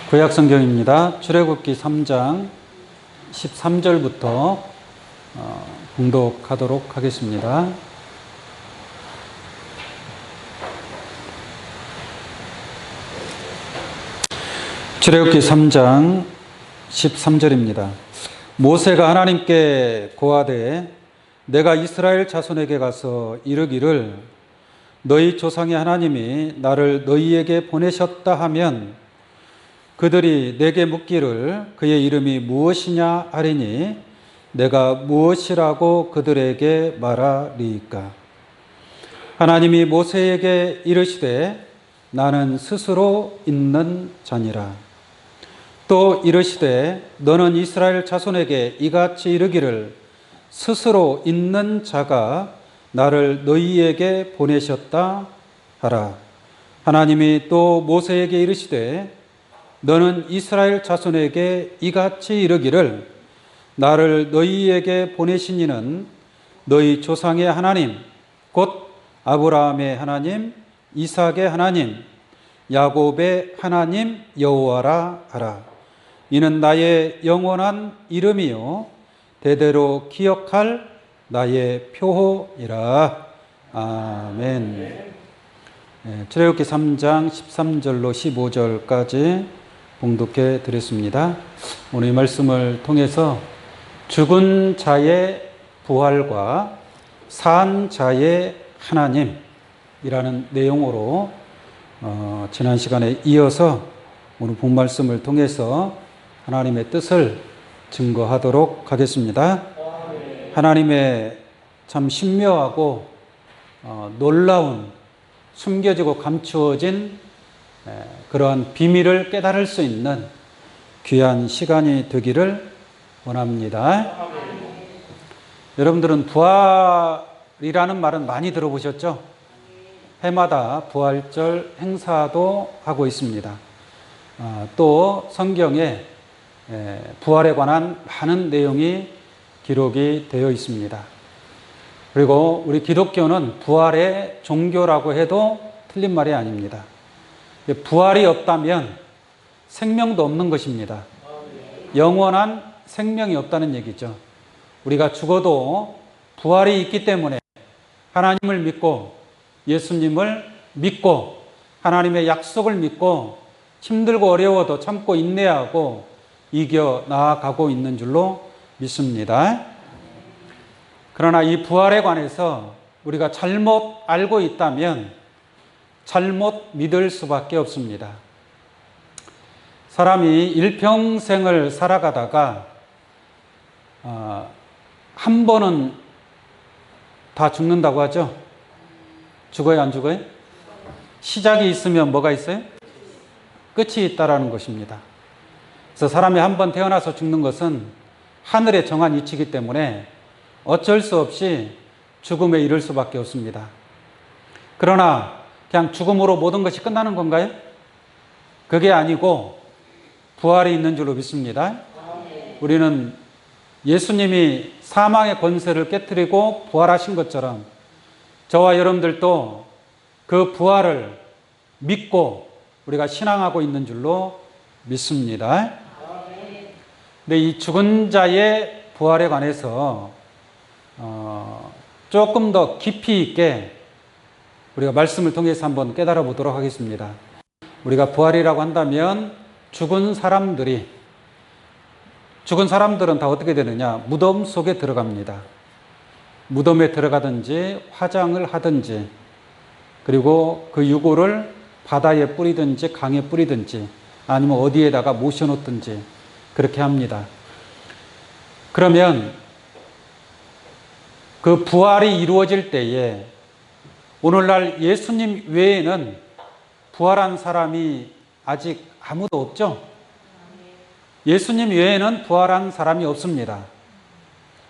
구약 성경입니다. 출애굽기 3장 13절부터 봉독하도록 하겠습니다. 출애굽기 3장 13절입니다. 모세가 하나님께 고하되 내가 이스라엘 자손에게 가서 이르기를 너희 조상의 하나님이 나를 너희에게 보내셨다 하면 그들이 내게 묻기를 그의 이름이 무엇이냐 하리니 내가 무엇이라고 그들에게 말하리이까. 하나님이 모세에게 이르시되 나는 스스로 있는 자니라. 또 이르시되 너는 이스라엘 자손에게 이같이 이르기를 스스로 있는 자가 나를 너희에게 보내셨다 하라. 하나님이 또 모세에게 이르시되 너는 이스라엘 자손에게 이같이 이르기를 나를 너희에게 보내신 이는 너희 조상의 하나님 곧 아브라함의 하나님 이삭의 하나님 야곱의 하나님 여호와라 하라. 이는 나의 영원한 이름이요 대대로 기억할 나의 표호이라. 아멘. 출애굽기 3장 13절로 15절까지 봉독해 드렸습니다. 오늘 이 말씀을 통해서 죽은 자의 부활과 산 자의 하나님이라는 내용으로 지난 시간에 이어서 오늘 본 말씀을 통해서 하나님의 뜻을 증거하도록 하겠습니다. 하나님의 참 신묘하고 놀라운 숨겨지고 감추어진 그러한 비밀을 깨달을 수 있는 귀한 시간이 되기를 원합니다. 여러분들은 부활이라는 말은 많이 들어보셨죠? 해마다 부활절 행사도 하고 있습니다. 또 성경에 부활에 관한 많은 내용이 기록이 되어 있습니다. 그리고 우리 기독교는 부활의 종교라고 해도 틀린 말이 아닙니다. 부활이 없다면 생명도 없는 것입니다. 영원한 생명이 없다는 얘기죠. 우리가 죽어도 부활이 있기 때문에 하나님을 믿고 예수님을 믿고 하나님의 약속을 믿고 힘들고 어려워도 참고 인내하고 이겨 나아가고 있는 줄로 믿습니다. 그러나 이 부활에 관해서 우리가 잘못 알고 있다면 잘못 믿을 수밖에 없습니다. 사람이 일평생을 살아가다가 한 번은 다 죽는다고 하죠? 죽어요, 안 죽어요? 시작이 있으면 뭐가 있어요? 끝이 있다라는 것입니다. 그래서 사람이 한 번 태어나서 죽는 것은 하늘의 정한 이치이기 때문에 어쩔 수 없이 죽음에 이를 수밖에 없습니다. 그러나 그냥 죽음으로 모든 것이 끝나는 건가요? 그게 아니고 부활이 있는 줄로 믿습니다. 우리는 예수님이 사망의 권세를 깨트리고 부활하신 것처럼 저와 여러분들도 그 부활을 믿고 우리가 신앙하고 있는 줄로 믿습니다. 근데 이 죽은 자의 부활에 관해서 조금 더 깊이 있게 우리가 말씀을 통해서 한번 깨달아 보도록 하겠습니다. 우리가 부활이라고 한다면 죽은 사람들은 다 어떻게 되느냐? 무덤 속에 들어갑니다. 무덤에 들어가든지 화장을 하든지 그리고 그 유골을 바다에 뿌리든지 강에 뿌리든지 아니면 어디에다가 모셔놓든지 그렇게 합니다. 그러면 그 부활이 이루어질 때에 오늘날 예수님 외에는 부활한 사람이 아직 아무도 없죠? 예수님 외에는 부활한 사람이 없습니다.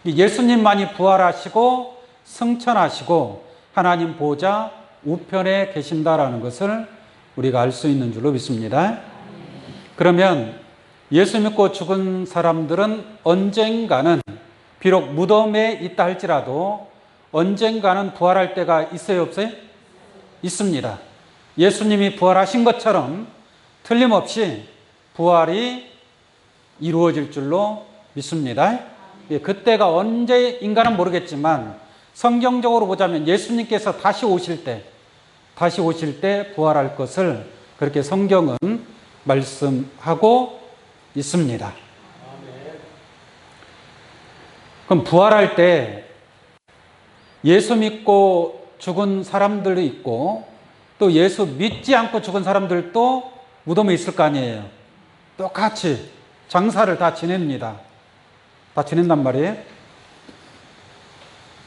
예수님만이 부활하시고 승천하시고 하나님 보좌 우편에 계신다라는 것을 우리가 알 수 있는 줄로 믿습니다. 그러면 예수 믿고 죽은 사람들은 언젠가는 비록 무덤에 있다 할지라도 언젠가는 부활할 때가 있어요, 없어요? 있습니다. 예수님이 부활하신 것처럼 틀림없이 부활이 이루어질 줄로 믿습니다. 그때가 언제인가는 모르겠지만 성경적으로 보자면 예수님께서 다시 오실 때 부활할 것을 그렇게 성경은 말씀하고 있습니다. 그럼 부활할 때 예수 믿고 죽은 사람들이 있고 또 예수 믿지 않고 죽은 사람들도 무덤에 있을 거 아니에요. 똑같이 장사를 다 지냅니다. 다 지낸단 말이에요.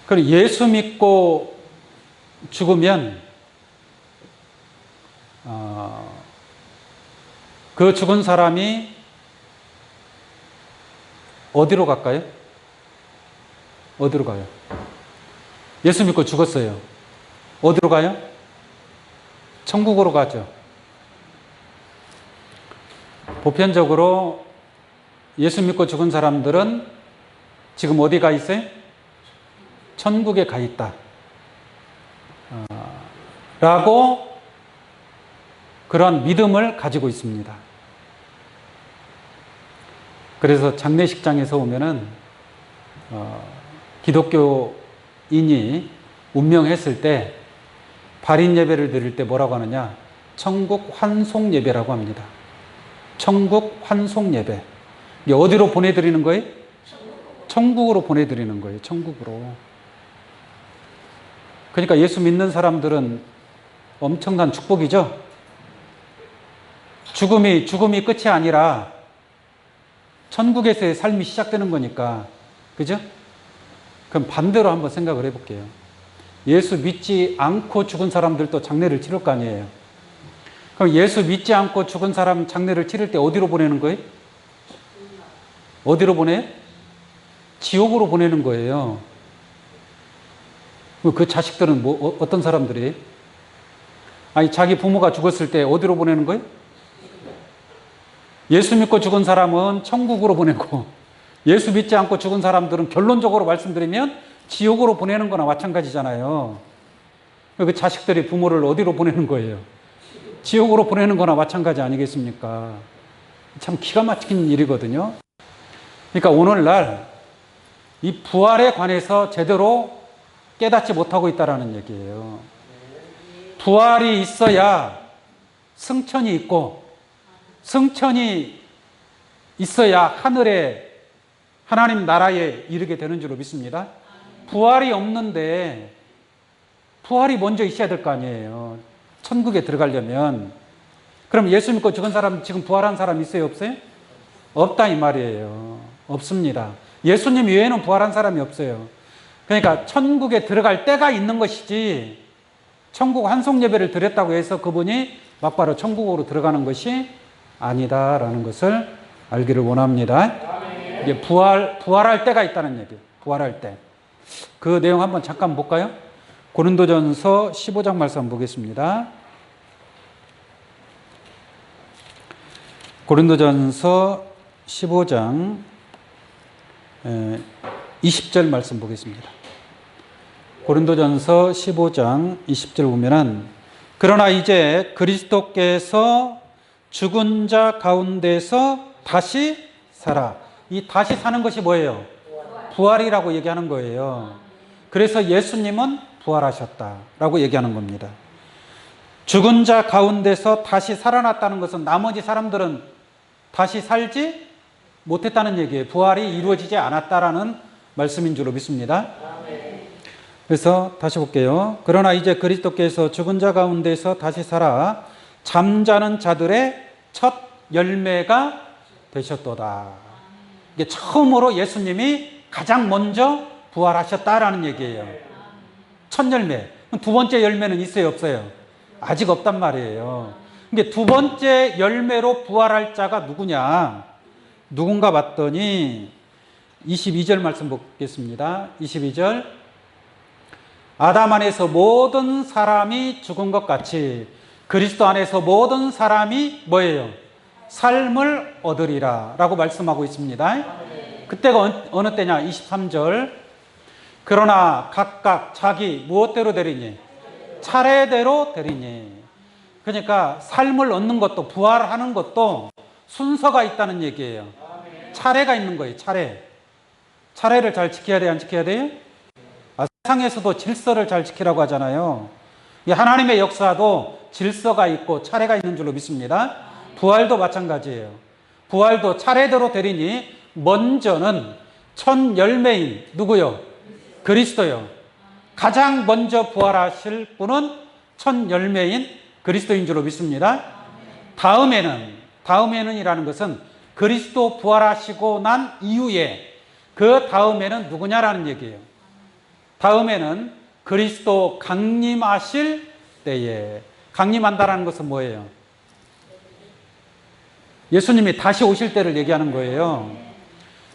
그럼 예수 믿고 죽으면 그 죽은 사람이 어디로 갈까요? 어디로 가요? 예수 믿고 죽었어요. 어디로 가요? 천국으로 가죠. 보편적으로 예수 믿고 죽은 사람들은 지금 어디 가 있어요? 천국에 가 있다. 라고 그런 믿음을 가지고 있습니다. 그래서 장례식장에서 오면은 기독교인이 운명했을 때 발인 예배를 드릴 때 뭐라고 하느냐? 천국 환송 예배라고 합니다. 천국 환송 예배. 이게 어디로 보내드리는 거예요? 천국으로 보내드리는 거예요. 천국으로. 그러니까 예수 믿는 사람들은 엄청난 축복이죠. 죽음이 끝이 아니라 천국에서의 삶이 시작되는 거니까. 그죠? 그럼 반대로 한번 생각을 해볼게요. 예수 믿지 않고 죽은 사람들도 장례를 치를 거 아니에요. 그럼 예수 믿지 않고 죽은 사람 장례를 치를 때 어디로 보내는 거예요? 어디로 보내요? 지옥으로 보내는 거예요. 그 자식들은 어떤 사람들이에요? 아니, 자기 부모가 죽었을 때 어디로 보내는 거예요? 예수 믿고 죽은 사람은 천국으로 보내고, 예수 믿지 않고 죽은 사람들은 결론적으로 말씀드리면 지옥으로 보내는 거나 마찬가지잖아요. 그 자식들이 부모를 어디로 보내는 거예요? 지옥으로 보내는 거나 마찬가지 아니겠습니까? 참 기가 막힌 일이거든요. 그러니까 오늘날 이 부활에 관해서 제대로 깨닫지 못하고 있다는 얘기예요. 부활이 있어야 승천이 있고, 승천이 있어야 하늘에 하나님 나라에 이르게 되는 줄로 믿습니다. 부활이 없는데 부활이 먼저 있어야 될 거 아니에요. 천국에 들어가려면. 그럼 예수 믿고 죽은 사람, 지금 부활한 사람 있어요? 없어요? 없다 이 말이에요. 없습니다. 예수님 외에는 부활한 사람이 없어요. 그러니까 천국에 들어갈 때가 있는 것이지, 천국 환송 예배를 드렸다고 해서 그분이 막바로 천국으로 들어가는 것이 아니다라는 것을 알기를 원합니다. 이게 부활할 때가 있다는 얘기예요. 부활할 때. 그 내용 한번 잠깐 볼까요? 고린도전서 15장 말씀 한번 보겠습니다. 고린도전서 15장 20절 말씀 보겠습니다. 고린도전서 15장 20절 보면은, 그러나 이제 그리스도께서 죽은 자 가운데서 다시 살아. 이 다시 사는 것이 뭐예요? 부활이라고 얘기하는 거예요. 그래서 예수님은 부활하셨다라고 얘기하는 겁니다. 죽은 자 가운데서 다시 살아났다는 것은 나머지 사람들은 다시 살지 못했다는 얘기예요. 부활이 이루어지지 않았다라는 말씀인 줄로 믿습니다. 그래서 다시 볼게요. 그러나 이제 그리스도께서 죽은 자 가운데서 다시 살아 잠자는 자들의 첫 열매가 되셨도다. 이게 처음으로 예수님이 가장 먼저 부활하셨다라는 얘기예요. 첫 열매. 두 번째 열매는 있어요, 없어요? 아직 없단 말이에요. 이게 두 번째 열매로 부활할 자가 누구냐? 누군가 봤더니 22절 말씀 보겠습니다. 22절. 아담 안에서 모든 사람이 죽은 것 같이 그리스도 안에서 모든 사람이 뭐예요? 삶을 얻으리라 라고 말씀하고 있습니다. 그때가 어느 때냐? 23절. 그러나 각각 자기 무엇대로 되리니? 차례대로 되리니. 그러니까 삶을 얻는 것도, 부활하는 것도 순서가 있다는 얘기예요. 차례가 있는 거예요. 차례를 잘 지켜야 돼요? 안 지켜야 돼요? 세상에서도 질서를 잘 지키라고 하잖아요. 이 하나님의 역사도 질서가 있고 차례가 있는 줄로 믿습니다. 부활도 마찬가지예요. 부활도 차례대로 되리니 먼저는 첫 열매인 누구요? 그리스도요. 가장 먼저 부활하실 분은 첫 열매인 그리스도인 줄로 믿습니다. 다음에는 이라는 것은 그리스도 부활하시고 난 이후에 그 다음에는 누구냐라는 얘기예요. 다음에는 그리스도 강림하실 때에, 강림한다라는 것은 뭐예요? 예수님이 다시 오실 때를 얘기하는 거예요.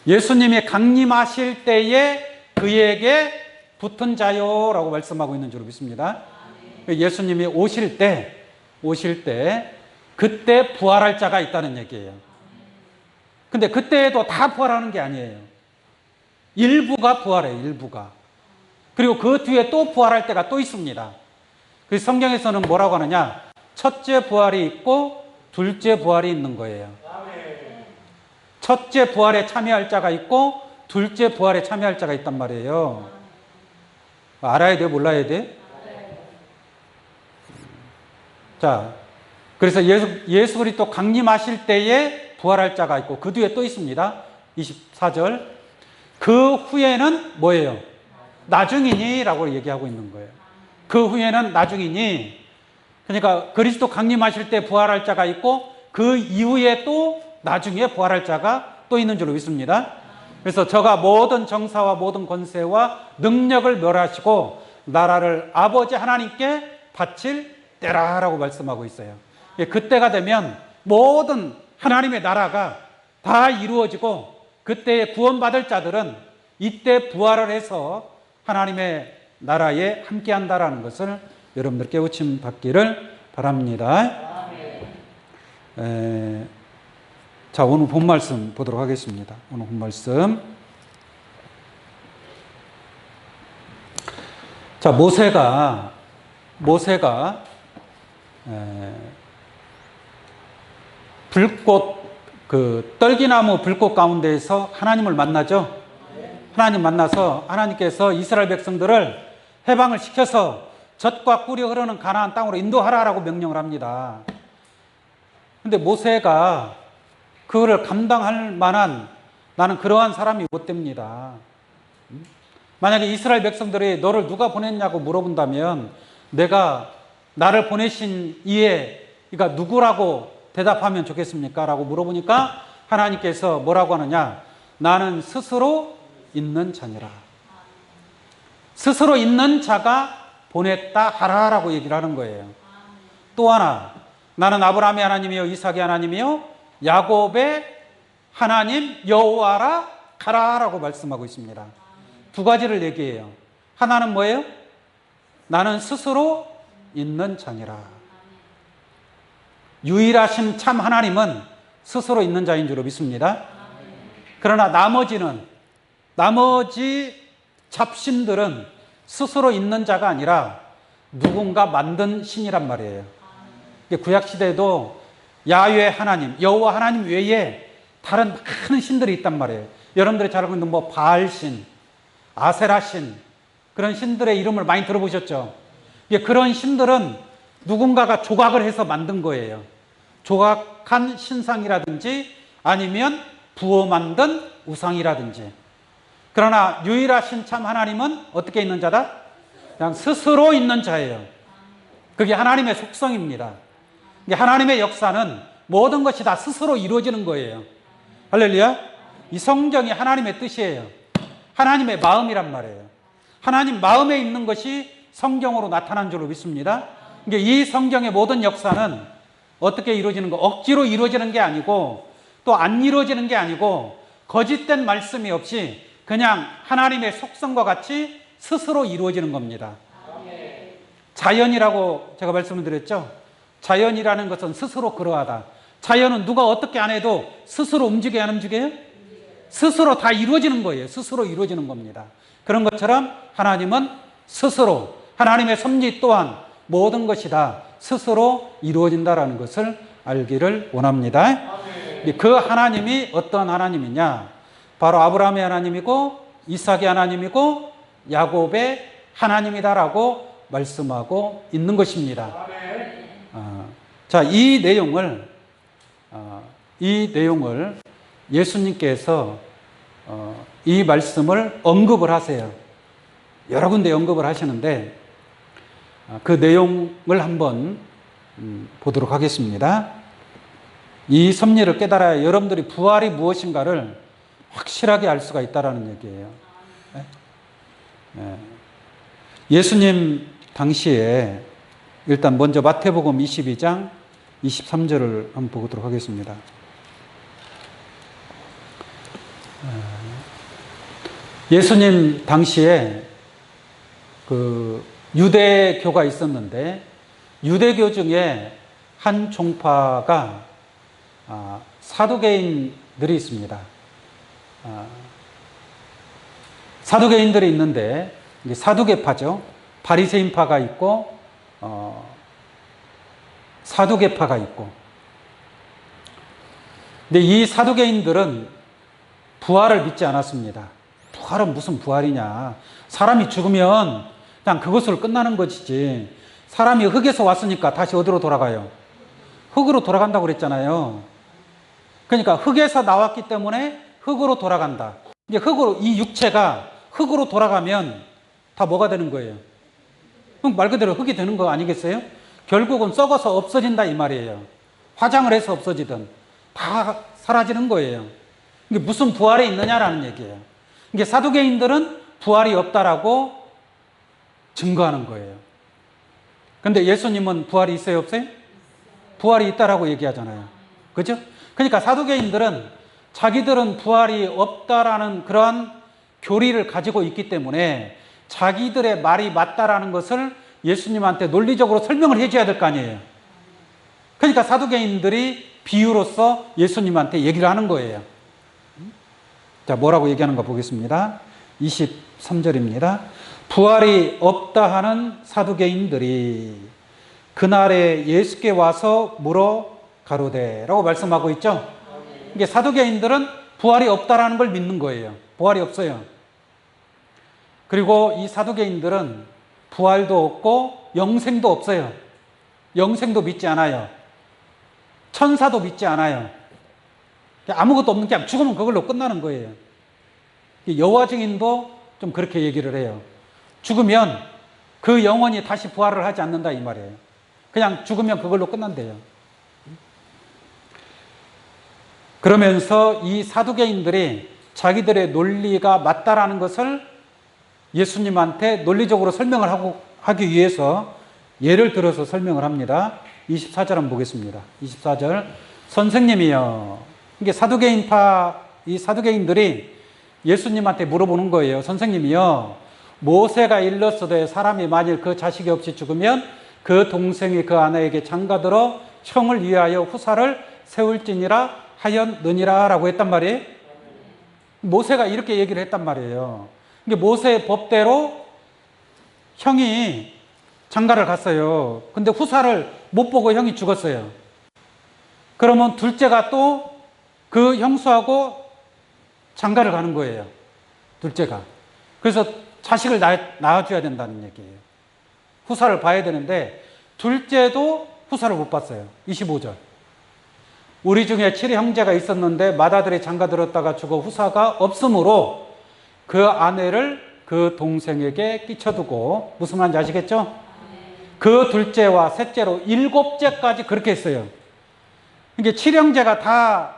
예수님이 강림하실 때에 그에게 붙은 자요라고 말씀하고 있는 줄로 믿습니다. 예수님이 오실 때 그때 부활할 자가 있다는 얘기예요. 근데 그때에도 다 부활하는 게 아니에요. 일부가 부활해요. 일부가. 그리고 그 뒤에 또 부활할 때가 또 있습니다. 그래서 성경에서는 뭐라고 하느냐? 첫째 부활이 있고 둘째 부활이 있는 거예요. 첫째 부활에 참여할 자가 있고 둘째 부활에 참여할 자가 있단 말이에요. 알아야 돼? 몰라야 돼? 자, 그래서 예수 그리스도 강림하실 때에 부활할 자가 있고 그 뒤에 또 있습니다. 24절. 그 후에는 뭐예요? 나중이니 라고 얘기하고 있는 거예요. 그 후에는 나중이니. 그러니까 그리스도 강림하실 때 부활할 자가 있고 그 이후에 또 나중에 부활할 자가 또 있는 줄로 믿습니다. 그래서 저가 모든 정사와 모든 권세와 능력을 멸하시고 나라를 아버지 하나님께 바칠 때라라고 말씀하고 있어요. 그때가 되면 모든 하나님의 나라가 다 이루어지고 그때에 구원받을 자들은 이때 부활을 해서 하나님의 나라에 함께한다라는 것을 여러분들 깨우침 받기를 바랍니다. 자, 오늘 본 말씀 보도록 하겠습니다. 오늘 본 말씀. 자, 모세가 불꽃, 떨기나무 불꽃 가운데에서 하나님을 만나죠. 하나님 만나서 하나님께서 이스라엘 백성들을 해방을 시켜서 젖과 꿀이 흐르는 가나안 땅으로 인도하라라고 명령을 합니다. 근데 모세가 그거를 감당할 만한 나는 그러한 사람이 못 됩니다. 만약에 이스라엘 백성들이 너를 누가 보냈냐고 물어본다면 내가 나를 보내신 이에 그러니까 누구라고 대답하면 좋겠습니까? 라고 물어보니까 하나님께서 뭐라고 하느냐? 나는 스스로 있는 자니라. 스스로 있는 자가 보냈다 하라라고 얘기를 하는 거예요. 또 하나, 나는 아브라함의 하나님이요 이삭의 하나님이요 야곱의 하나님 여호와라 가라라고 말씀하고 있습니다. 두 가지를 얘기해요. 하나는 뭐예요? 나는 스스로 있는 자니라. 유일하신 참 하나님은 스스로 있는 자인 줄로 믿습니다. 그러나 나머지 잡신들은 스스로 있는 자가 아니라 누군가 만든 신이란 말이에요. 구약시대에도 야훼 하나님, 여호와 하나님 외에 다른 많은 신들이 있단 말이에요. 여러분들이 잘 알고 있는 바알신, 아세라신, 그런 신들의 이름을 많이 들어보셨죠? 그런 신들은 누군가가 조각을 해서 만든 거예요. 조각한 신상이라든지 아니면 부어 만든 우상이라든지. 그러나 유일하신 참 하나님은 어떻게 있는 자다? 그냥 스스로 있는 자예요. 그게 하나님의 속성입니다. 하나님의 역사는 모든 것이 다 스스로 이루어지는 거예요. 할렐루야. 이 성경이 하나님의 뜻이에요. 하나님의 마음이란 말이에요. 하나님 마음에 있는 것이 성경으로 나타난 줄로 믿습니다. 이 성경의 모든 역사는 어떻게 이루어지는 거? 억지로 이루어지는 게 아니고 또 안 이루어지는 게 아니고 거짓된 말씀이 없이 그냥 하나님의 속성과 같이 스스로 이루어지는 겁니다. 자연이라고 제가 말씀을 드렸죠. 자연이라는 것은 스스로 그러하다. 자연은 누가 어떻게 안 해도 스스로 움직여야 안 움직여요? 스스로 다 이루어지는 거예요. 스스로 이루어지는 겁니다. 그런 것처럼 하나님은 스스로 하나님의 섭리 또한 모든 것이 다 스스로 이루어진다라는 것을 알기를 원합니다. 그 하나님이 어떤 하나님이냐? 바로 아브라함의 하나님이고 이삭의 하나님이고 야곱의 하나님이다라고 말씀하고 있는 것입니다. 자, 이 내용을 예수님께서 이 말씀을 언급을 하세요. 여러 군데 언급을 하시는데 그 내용을 한번 보도록 하겠습니다. 이 섭리를 깨달아야 여러분들이 부활이 무엇인가를 확실하게 알 수가 있다는 얘기예요. 예수님 당시에 일단 먼저 마태복음 22장 23절을 한번 보도록 하겠습니다. 예수님 당시에 그 유대교가 있었는데 유대교 중에 한 종파가 사두개인들이 있습니다. 사두개인들이 있는데 사두개파죠. 바리새인파가 있고 사두개파가 있고. 근데 이 사두개인들은 부활을 믿지 않았습니다. 부활은 무슨 부활이냐? 사람이 죽으면 그냥 그것으로 끝나는 것이지. 사람이 흙에서 왔으니까 다시 어디로 돌아가요? 흙으로 돌아간다고 그랬잖아요. 그러니까 흙에서 나왔기 때문에 흙으로 돌아간다. 이제 흙으로, 이 육체가 흙으로 돌아가면 다 뭐가 되는 거예요? 말 그대로 흙이 되는 거 아니겠어요? 결국은 썩어서 없어진다 이 말이에요. 화장을 해서 없어지든 다 사라지는 거예요. 이게 무슨 부활이 있느냐라는 얘기예요. 이게 사두개인들은 부활이 없다라고 증거하는 거예요. 근데 예수님은 부활이 있어요, 없어요? 부활이 있다라고 얘기하잖아요. 그죠? 그러니까 사두개인들은 자기들은 부활이 없다라는 그러한 교리를 가지고 있기 때문에 자기들의 말이 맞다라는 것을 예수님한테 논리적으로 설명을 해줘야 될 거 아니에요. 그러니까 사두개인들이 비유로서 예수님한테 얘기를 하는 거예요. 자, 뭐라고 얘기하는가 보겠습니다. 23절입니다. 부활이 없다 하는 사두개인들이 그날에 예수께 와서 물어 가로되라고 말씀하고 있죠. 이게 사두개인들은 부활이 없다라는 걸 믿는 거예요. 부활이 없어요. 그리고 이 사두개인들은 부활도 없고 영생도 없어요. 영생도 믿지 않아요. 천사도 믿지 않아요. 아무것도 없는 게 죽으면 그걸로 끝나는 거예요. 여호와 증인도 좀 그렇게 얘기를 해요. 죽으면 그 영혼이 다시 부활을 하지 않는다 이 말이에요. 그냥 죽으면 그걸로 끝난대요. 그러면서 이 사두개인들이 자기들의 논리가 맞다라는 것을 예수님한테 논리적으로 설명을 하기 위해서 예를 들어서 설명을 합니다. 24절 한번 보겠습니다. 24절. 선생님이요. 이게 이 사두개인들이 예수님한테 물어보는 거예요. 선생님이요. 모세가 일렀으되 사람이 만일 그 자식이 없이 죽으면 그 동생이 그 아내에게 장가들어 형을 위하여 후사를 세울지니라 하였느니라 라고 했단 말이에요. 모세가 이렇게 얘기를 했단 말이에요. 이게 모세의 법대로 형이 장가를 갔어요. 근데 후사를 못 보고 형이 죽었어요. 그러면 둘째가 또 그 형수하고 장가를 가는 거예요. 둘째가. 그래서 자식을 낳아줘야 된다는 얘기예요. 후사를 봐야 되는데 둘째도 후사를 못 봤어요. 25절. 우리 중에 7의 형제가 있었는데 맏아들이 장가들었다가 죽어 후사가 없으므로 그 아내를 그 동생에게 끼쳐두고, 무슨 말인지 아시겠죠? 그 둘째와 셋째로 7째까지 그렇게 했어요. 이게 7형제가 다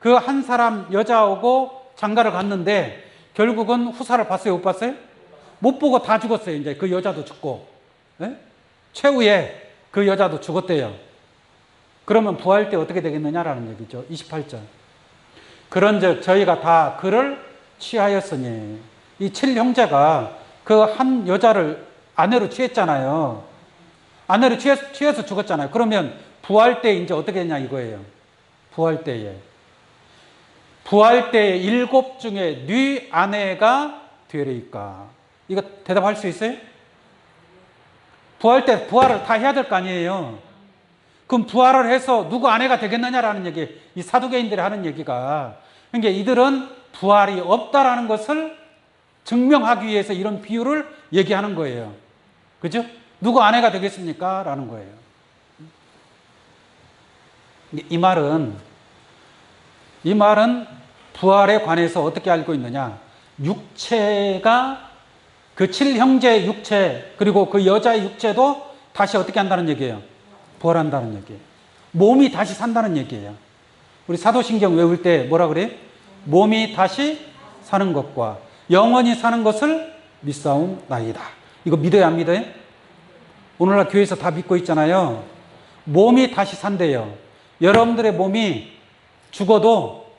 그 한 사람 여자하고 장가를 갔는데 결국은 후사를 봤어요, 못 봤어요? 못 보고 다 죽었어요. 이제 그 여자도 죽고, 네? 최후에 그 여자도 죽었대요. 그러면 부활 때 어떻게 되겠느냐라는 얘기죠. 28절. 그런즉 저희가 다 그를 취하였으니, 이 7형제가 그 한 여자를 아내로 취했잖아요. 아내로 취해서 죽었잖아요. 그러면 부활 때 이제 어떻게 되냐 이거예요. 부활 때에 7 중에 네 아내가 되리까? 이거 대답할 수 있어요? 부활 때 부활을 다 해야 될 거 아니에요. 그럼 부활을 해서 누구 아내가 되겠느냐라는 얘기, 이 사두개인들이 하는 얘기가, 그러니까 이들은 부활이 없다라는 것을 증명하기 위해서 이런 비유를 얘기하는 거예요. 그죠? 누구 아내가 되겠습니까? 라는 거예요. 이 말은 부활에 관해서 어떻게 알고 있느냐? 육체가 그 7형제의 육체, 그리고 그 여자의 육체도 다시 어떻게 한다는 얘기예요? 부활한다는 얘기예요. 몸이 다시 산다는 얘기예요. 우리 사도신경 외울 때 뭐라 그래요? 몸이 다시 사는 것과 영원히 사는 것을 믿사옵나이다. 이거 믿어요, 안 믿어요? 오늘날 교회에서 다 믿고 있잖아요. 몸이 다시 산대요. 여러분들의 몸이 죽어도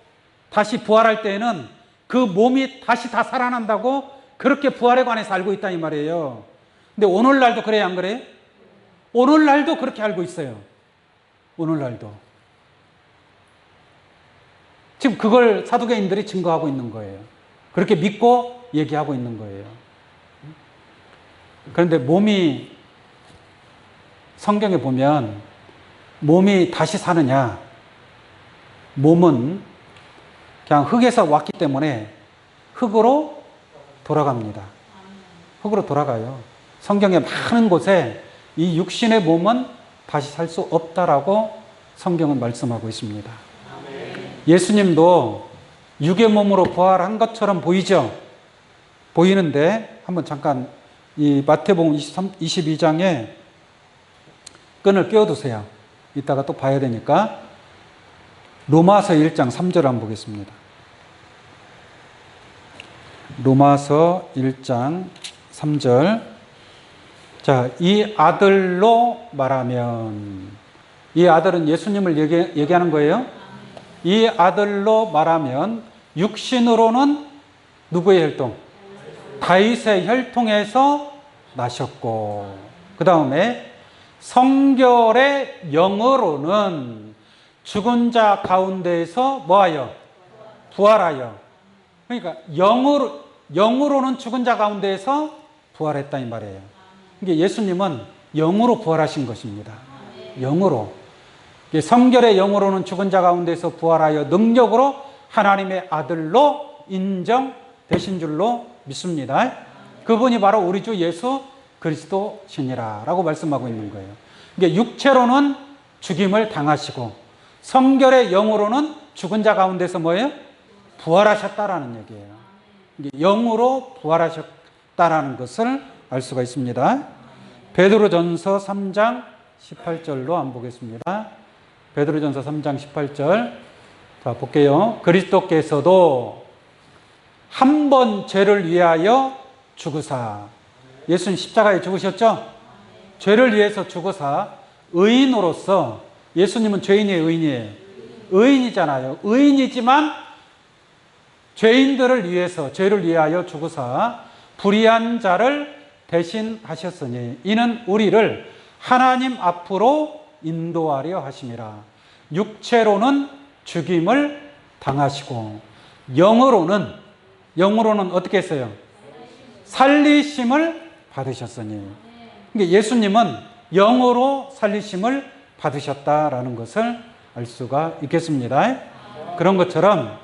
다시 부활할 때에는 그 몸이 다시 다 살아난다고 그렇게 부활에 관해서 알고 있다 이 말이에요. 근데 오늘날도 그래요, 안 그래요? 오늘날도 그렇게 알고 있어요. 오늘날도. 지금 그걸 사두개인들이 증거하고 있는 거예요. 그렇게 믿고 얘기하고 있는 거예요. 그런데 몸이, 성경에 보면 몸이 다시 사느냐? 몸은 그냥 흙에서 왔기 때문에 흙으로 돌아갑니다. 흙으로 돌아가요. 성경의 많은 곳에 이 육신의 몸은 다시 살 수 없다라고 성경은 말씀하고 있습니다. 예수님도 육의 몸으로 부활한 것처럼 보이죠? 보이는데 한번 잠깐 이 마태복음 22장에 끈을 끼워두세요. 이따가 또 봐야 되니까. 로마서 1장 3절 한번 보겠습니다. 로마서 1장 3절. 자, 이 아들로 말하면, 이 아들은 예수님을 얘기하는 거예요. 이 아들로 말하면 육신으로는 누구의 혈통? 다윗의 혈통에서 나셨고, 그 다음에 성결의 영으로는 죽은 자 가운데에서 뭐하여? 부활하여. 그러니까 영으로는 죽은 자 가운데에서 부활했다 이 말이에요. 그러니까 예수님은 영으로 부활하신 것입니다. 영으로. 성결의 영으로는 죽은 자 가운데서 부활하여 능력으로 하나님의 아들로 인정되신 줄로 믿습니다. 그분이 바로 우리 주 예수 그리스도시니라 라고 말씀하고 있는 거예요. 그러니까 육체로는 죽임을 당하시고 성결의 영으로는 죽은 자 가운데서 뭐예요? 부활하셨다라는 얘기예요. 영으로 부활하셨다라는 것을 알 수가 있습니다. 베드로전서 3장 18절로 한번 보겠습니다. 베드로전서 3장 18절. 자, 볼게요. 그리스도께서도 한 번 죄를 위하여 죽으사. 예수님 십자가에 죽으셨죠? 죄를 위해서 죽으사 의인으로서, 예수님은 죄인이에요, 의인이에요? 의인이잖아요. 의인이지만 죄인들을 위해서, 죄를 위하여 죽으사 불의한 자를 대신하셨으니 이는 우리를 하나님 앞으로 인도하려 하심이라. 육체로는 죽임을 당하시고 영으로는 어떻게 했어요? 살리심을 받으셨으니. 그러니까 예수님은 영으로 살리심을 받으셨다라는 것을 알 수가 있겠습니다. 그런 것처럼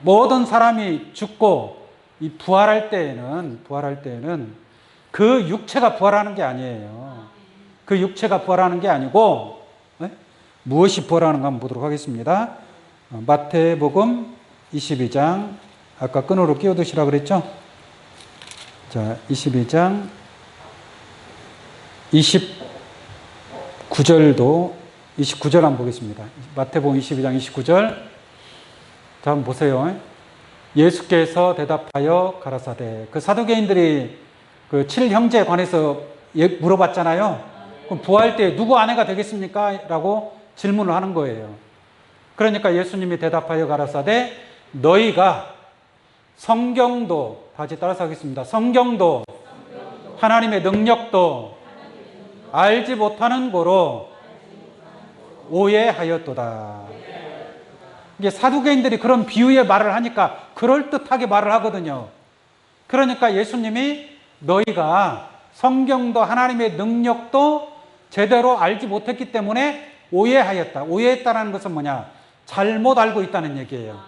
모든 사람이 죽고 이 부활할 때에는 그 육체가 부활하는 게 아니에요. 그 육체가 부활하는 게 아니고 무엇이 부활하는가 한번 보도록 하겠습니다. 마태복음 22장, 아까 끈으로 끼워두시라고 그랬죠? 자, 22장 29절 한번 보겠습니다. 마태복음 22장 29절. 자, 한번 보세요. 예수께서 대답하여 가라사대. 그 사두개인들이 그 7형제에 관해서 물어봤잖아요. 그럼 부활 때 누구 아내가 되겠습니까? 라고 질문을 하는 거예요. 그러니까 예수님이 대답하여 가라사대 너희가 성경도, 다시 따라서 하겠습니다. 성경도 하나님의 능력도 알지 못하는 거로 오해하였도다. 이게 사두개인들이 그런 비유의 말을 하니까 그럴듯하게 말을 하거든요. 그러니까 예수님이 너희가 성경도 하나님의 능력도 제대로 알지 못했기 때문에 오해하였다. 오해했다는 것은 뭐냐? 잘못 알고 있다는 얘기예요.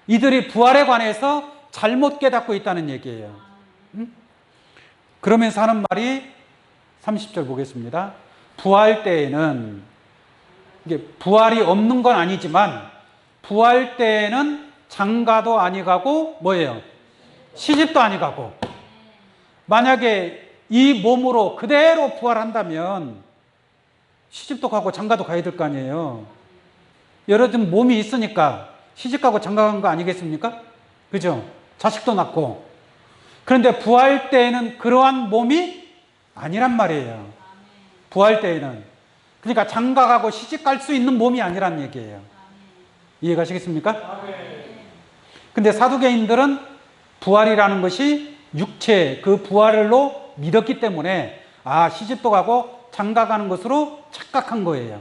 이들이 부활에 관해서 잘못 깨닫고 있다는 얘기예요. 그러면서 하는 말이 30절 보겠습니다. 부활 때에는, 이게 부활이 없는 건 아니지만 부활 때에는 장가도 아니 가고 뭐예요? 시집도 아니 가고. 만약에 이 몸으로 그대로 부활한다면 시집도 가고 장가도 가야 될 거 아니에요. 여러분 몸이 있으니까 시집 가고 장가 간 거 아니겠습니까? 그죠? 자식도 낳고. 그런데 부활 때에는 그러한 몸이 아니란 말이에요. 부활 때에는. 그러니까 장가 가고 시집 갈 수 있는 몸이 아니란 얘기예요. 이해가시겠습니까? 근데 사두개인들은 부활이라는 것이 육체, 그 부활로 믿었기 때문에 시집도 가고 장가 가는 것으로 착각한 거예요.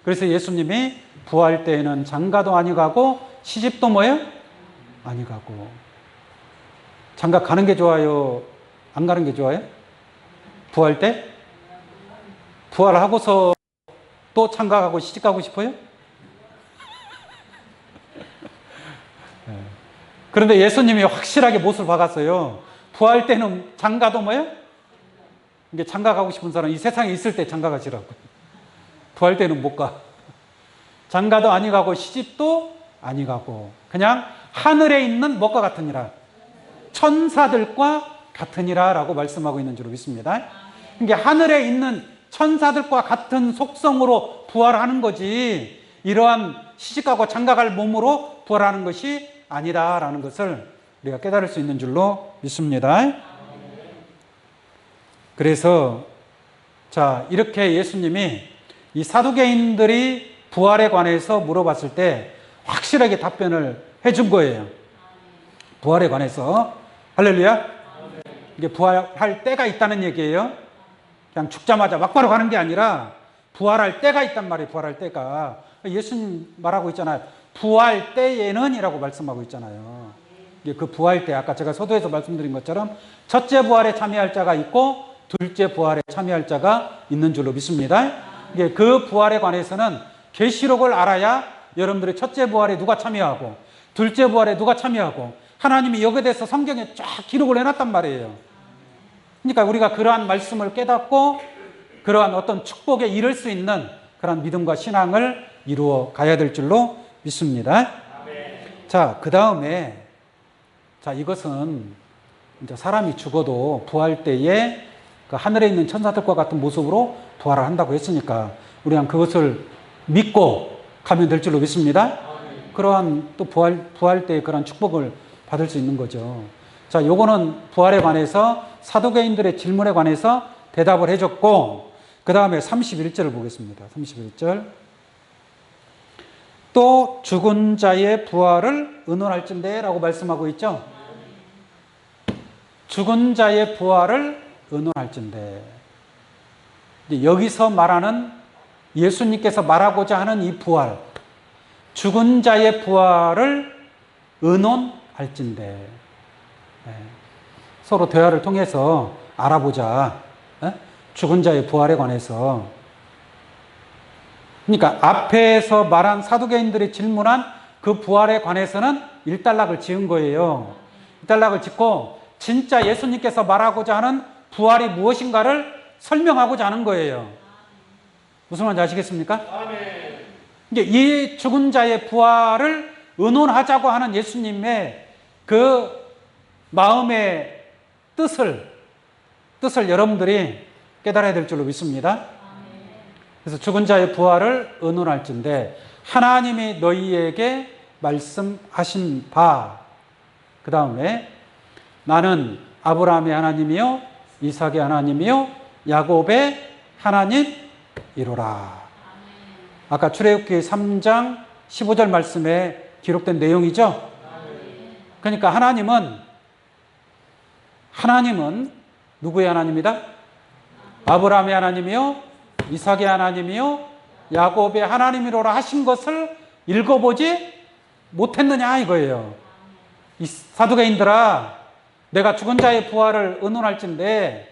그래서 예수님이 부활 때에는 장가도 아니 가고 시집도 뭐예요? 아니 가고. 장가 가는 게 좋아요? 안 가는 게 좋아요? 부활 때? 부활하고서 또 장가 가고 시집 가고 싶어요? 그런데 예수님이 확실하게 못을 박았어요. 부활 때는 장가도 뭐예요? 이게 장가 가고 싶은 사람 이 세상에 있을 때 장가 가시라고. 부활 때는 못 가. 장가도 아니 가고 시집도 아니 가고 그냥 하늘에 있는 뭐가 같으니라? 천사들과 같으니라 라고 말씀하고 있는 줄로 믿습니다. 이게 하늘에 있는 천사들과 같은 속성으로 부활하는 거지 이러한 시집가고 장가갈 몸으로 부활하는 것이 아니다라는 것을 우리가 깨달을 수 있는 줄로 믿습니다. 그래서 이렇게 예수님이 이 사두개인들이 부활에 관해서 물어봤을 때 확실하게 답변을 해준 거예요. 부활에 관해서. 할렐루야. 이게 부활할 때가 있다는 얘기예요. 그냥 죽자마자 막바로 가는 게 아니라 부활할 때가 있단 말이에요. 부활할 때가. 예수님 말하고 있잖아요. 부활 때에는 이라고 말씀하고 있잖아요. 그 부활 때, 아까 제가 서두에서 말씀드린 것처럼 첫째 부활에 참여할 자가 있고 둘째 부활에 참여할 자가 있는 줄로 믿습니다. 그 부활에 관해서는 계시록을 알아야 여러분들이 첫째 부활에 누가 참여하고 둘째 부활에 누가 참여하고 하나님이 여기에 대해서 성경에 쫙 기록을 해놨단 말이에요. 그러니까 우리가 그러한 말씀을 깨닫고 그러한 어떤 축복에 이를 수 있는 그런 믿음과 신앙을 이루어 가야 될 줄로 믿습니다. 그 다음에 이것은 이제 사람이 죽어도 부활 때에 그 하늘에 있는 천사들과 같은 모습으로 부활을 한다고 했으니까 우리는 그것을 믿고 가면 될 줄로 믿습니다. 그러한 또 부활 때의 그런 축복을 받을 수 있는 거죠. 요거는 부활에 관해서 사두개인들의 질문에 관해서 대답을 해줬고 그 다음에 31절을 보겠습니다. 31절. 또 죽은 자의 부활을 의논할진대 라고 말씀하고 있죠. 죽은 자의 부활을 의논할진대. 여기서 말하는 예수님께서 말하고자 하는 이 부활, 죽은 자의 부활을 의논할진대. 서로 대화를 통해서 알아보자. 죽은 자의 부활에 관해서. 그러니까 앞에서 말한 사두개인들이 질문한 그 부활에 관해서는 일단락을 지은 거예요. 일단락을 짓고 진짜 예수님께서 말하고자 하는 부활이 무엇인가를 설명하고자 하는 거예요. 무슨 말인지 아시겠습니까? 이게 이 죽은 자의 부활을 의논하자고 하는 예수님의 그 마음의 뜻을 여러분들이 깨달아야 될 줄로 믿습니다. 그래서 죽은 자의 부활을 의논할진대 하나님이 너희에게 말씀하신 바, 그 다음에 나는 아브라함의 하나님이요 이삭의 하나님이요 야곱의 하나님이로라. 아까 출애굽기 3장 15절 말씀에 기록된 내용이죠. 그러니까 하나님은 누구의 하나님이다? 아브라함의 하나님이요 이삭의 하나님이요 야곱의 하나님이로라 하신 것을 읽어보지 못했느냐 이거예요. 이 사두개인들아, 내가 죽은 자의 부활을 의논할진대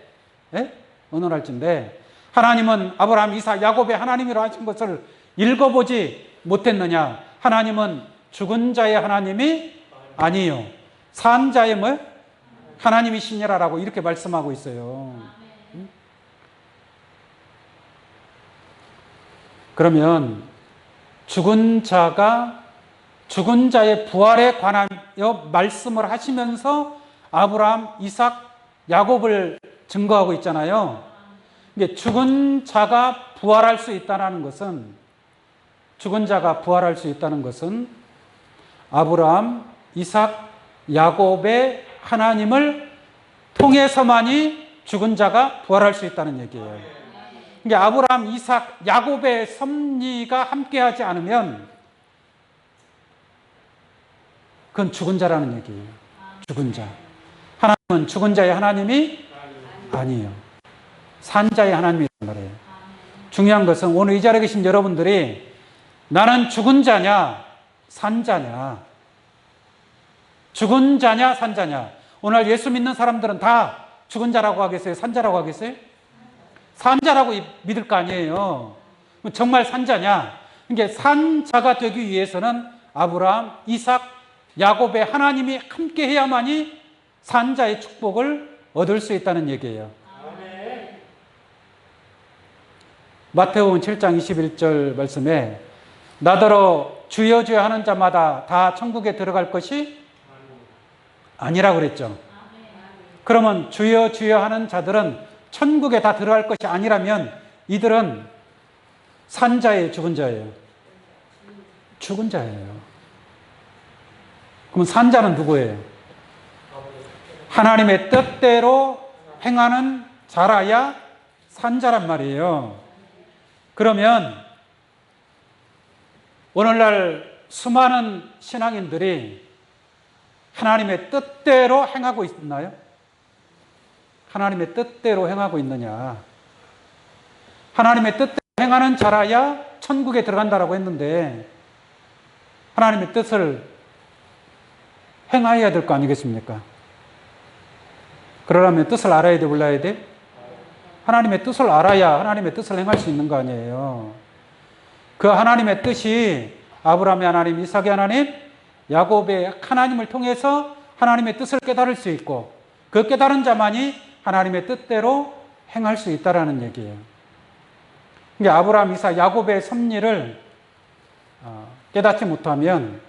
하나님은 아브라함, 이삭, 야곱의 하나님이라 하신 것을 읽어보지 못했느냐? 하나님은 죽은 자의 하나님이 아니요, 산 자의 뭐? 하나님이시니라라고 이렇게 말씀하고 있어요. 그러면 죽은 자의 부활에 관하여 말씀을 하시면서 아브라함, 이삭, 야곱을 증거하고 있잖아요. 이게 죽은 자가 부활할 수 있다는 것은, 아브라함, 이삭, 야곱의 하나님을 통해서만이 죽은 자가 부활할 수 있다는 얘기예요. 이게 아브라함, 이삭, 야곱의 섭리가 함께하지 않으면 그건 죽은 자라는 얘기예요. 죽은 자. 하나님은 죽은 자의 하나님이 아니에요. 산 자의 하나님이란 말이에요. 중요한 것은 오늘 이 자리에 계신 여러분들이 나는 죽은 자냐, 산 자냐, 죽은 자냐, 산 자냐. 오늘 예수 믿는 사람들은 다 죽은 자라고 하겠어요? 산 자라고 하겠어요? 산 자라고 믿을 거 아니에요. 정말 산 자냐? 그러니까 산 자가 되기 위해서는 아브라함, 이삭, 야곱의 하나님이 함께 해야만이 산 자의 축복을 얻을 수 있다는 얘기예요. 마태복음 7장 21절 말씀에 나더러 주여 주여 하는 자마다 다 천국에 들어갈 것이 아니라고 그랬죠. 그러면 주여 주여 하는 자들은 천국에 다 들어갈 것이 아니라면 이들은 산 자예요, 죽은 자예요? 죽은 자예요. 그럼 산 자는 누구예요? 하나님의 뜻대로 행하는 자라야 산 자란 말이에요. 그러면 오늘날 수많은 신앙인들이 하나님의 뜻대로 행하고 있나요? 하나님의 뜻대로 행하고 있느냐? 하나님의 뜻대로 행하는 자라야 천국에 들어간다라고 했는데 하나님의 뜻을 행하여야 될 거 아니겠습니까? 그러려면 뜻을 알아야 돼, 몰라야 돼? 하나님의 뜻을 알아야 하나님의 뜻을 행할 수 있는 거 아니에요. 그 하나님의 뜻이 아브라함의 하나님, 이삭의 하나님, 야곱의 하나님을 통해서 하나님의 뜻을 깨달을 수 있고 그 깨달은 자만이 하나님의 뜻대로 행할 수 있다라는 얘기예요. 그러니까 아브라함, 이삭, 야곱의 섭리를 깨닫지 못하면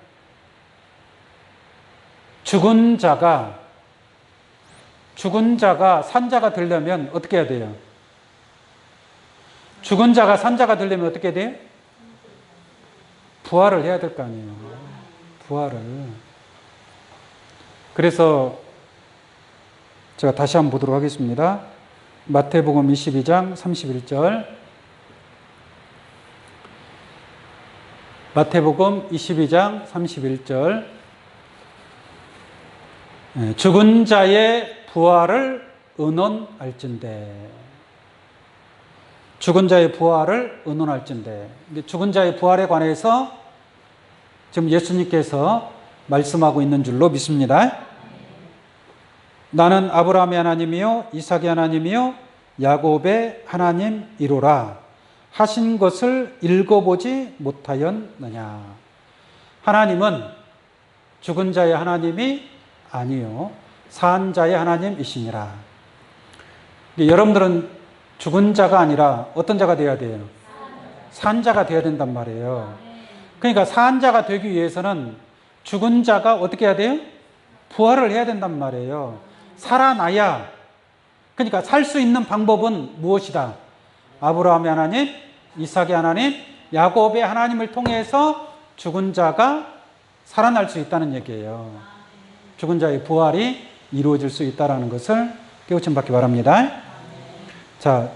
죽은 자가 산 자가 되려면 어떻게 해야 돼요? 죽은 자가 산 자가 되려면 어떻게 해야 돼요? 부활을 해야 될 거 아니에요. 부활을. 그래서 제가 다시 한번 보도록 하겠습니다. 마태복음 22장 31절. 마태복음 22장 31절. 죽은 자의 부활을 의논할진대. 죽은 자의 부활을 의논할진대. 죽은 자의 부활에 관해서 지금 예수님께서 말씀하고 있는 줄로 믿습니다. 나는 아브라함의 하나님이요 이삭의 하나님이요 야곱의 하나님이로라 하신 것을 읽어보지 못하였느냐. 하나님은 죽은 자의 하나님이 아니요 산 자의 하나님이시니라. 여러분들은 죽은 자가 아니라 어떤 자가 되어야 돼요? 산 자가 되어야 된단 말이에요. 그러니까 산 자가 되기 위해서는 죽은 자가 어떻게 해야 돼요? 부활을 해야 된단 말이에요. 살아나야. 그러니까 살 수 있는 방법은 무엇이다? 아브라함의 하나님, 이삭의 하나님, 야곱의 하나님을 통해서 죽은 자가 살아날 수 있다는 얘기예요. 죽은 자의 부활이 이루어질 수 있다는 것을 깨우침 받기 바랍니다. 자,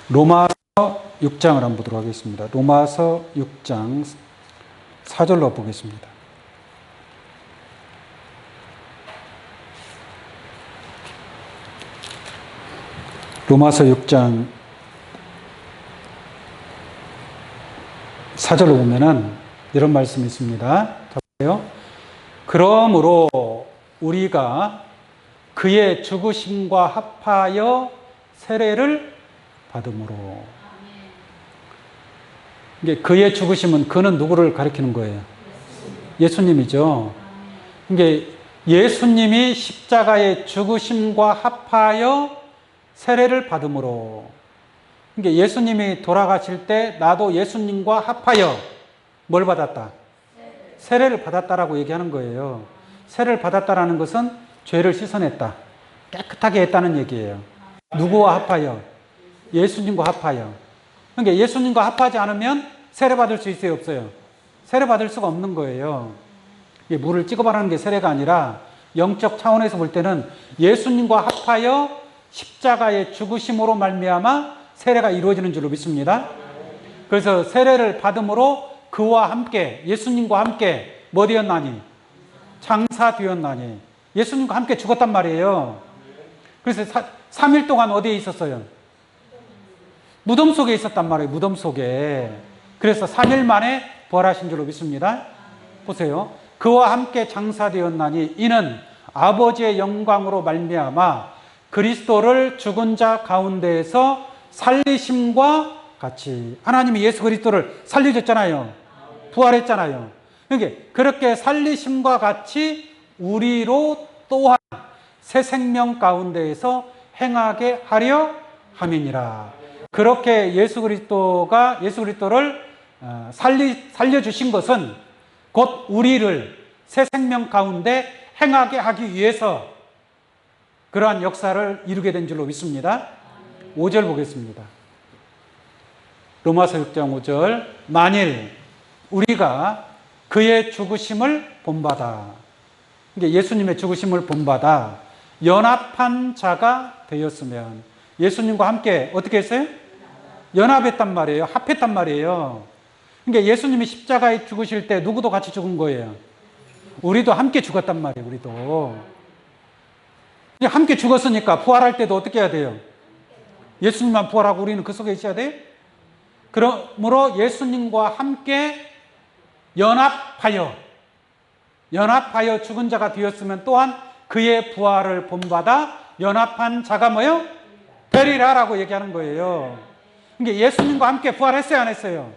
로마서 6장을 한번 보도록 하겠습니다. 로마서 6장 4절로 보겠습니다. 로마서 6장 4절로 보면은 이런 말씀이 있습니다. 자, 보세요. 그러므로 우리가 그의 죽으심과 합하여 세례를 받음으로. 이게 그의 죽으심은 그는 누구를 가리키는 거예요? 예수님이죠. 이게 예수님이 십자가의 죽으심과 합하여 세례를 받음으로. 이게 예수님이 돌아가실 때 나도 예수님과 합하여 뭘 받았다? 세례를 받았다라고 얘기하는 거예요. 세례를 받았다라는 것은 죄를 씻어냈다, 깨끗하게 했다는 얘기예요. 누구와 합하여? 예수님과 합하여. 그러니까 예수님과 합하지 않으면 세례 받을 수 있어요, 없어요? 세례 받을 수가 없는 거예요. 이게 물을 찍어 바르는 게 세례가 아니라 영적 차원에서 볼 때는 예수님과 합하여 십자가의 죽으심으로 말미암아 세례가 이루어지는 줄로 믿습니다. 그래서 세례를 받음으로 그와 함께, 예수님과 함께 뭐 되었나니? 장사되었나니. 예수님과 함께 죽었단 말이에요. 그래서 3일 동안 어디에 있었어요? 무덤 속에 있었단 말이에요. 무덤 속에. 그래서 3일 만에 부활하신 줄로 믿습니다. 보세요. 그와 함께 장사되었나니 이는 아버지의 영광으로 말미암아 그리스도를 죽은 자 가운데에서 살리심과 같이. 하나님이 예수 그리스도를 살려줬잖아요. 부활했잖아요. 그러니까 그렇게 살리심과 같이 우리로 또한 새 생명 가운데에서 행하게 하려 함이니라. 그렇게 예수 그리스도를 살려주신 것은 곧 우리를 새 생명 가운데 행하게 하기 위해서 그러한 역사를 이루게 된 줄로 믿습니다. 5절 보겠습니다. 로마서 6장 5절. 만일 우리가 그의 죽으심을 본받아, 그러니까 예수님의 죽으심을 본받아 연합한 자가 되었으면, 예수님과 함께 어떻게 했어요? 연합했단 말이에요. 합했단 말이에요. 그러니까 예수님이 십자가에 죽으실 때 누구도 같이 죽은 거예요? 우리도 함께 죽었단 말이에요. 우리도 함께 죽었으니까 부활할 때도 어떻게 해야 돼요? 예수님만 부활하고 우리는 그 속에 있어야 돼요? 그러므로 예수님과 함께 연합하여 죽은 자가 되었으면 또한 그의 부활을 본받아 연합한 자가 뭐요? 되리라라고 얘기하는 거예요. 그러니까 예수님과 함께 부활했어요, 안 했어요?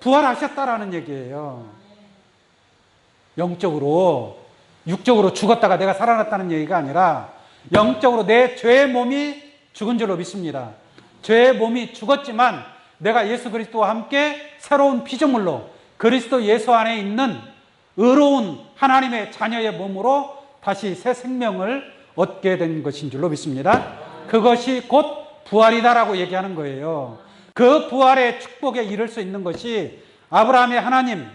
부활하셨다라는 얘기예요. 영적으로, 육적으로 죽었다가 내가 살아났다는 얘기가 아니라 영적으로 내 죄의 몸이 죽은 줄로 믿습니다. 죄의 몸이 죽었지만 내가 예수 그리스도와 함께 새로운 피조물로 그리스도 예수 안에 있는 의로운 하나님의 자녀의 몸으로 다시 새 생명을 얻게 된 것인 줄로 믿습니다. 그것이 곧 부활이다라고 얘기하는 거예요. 그 부활의 축복에 이를 수 있는 것이 아브라함의 하나님,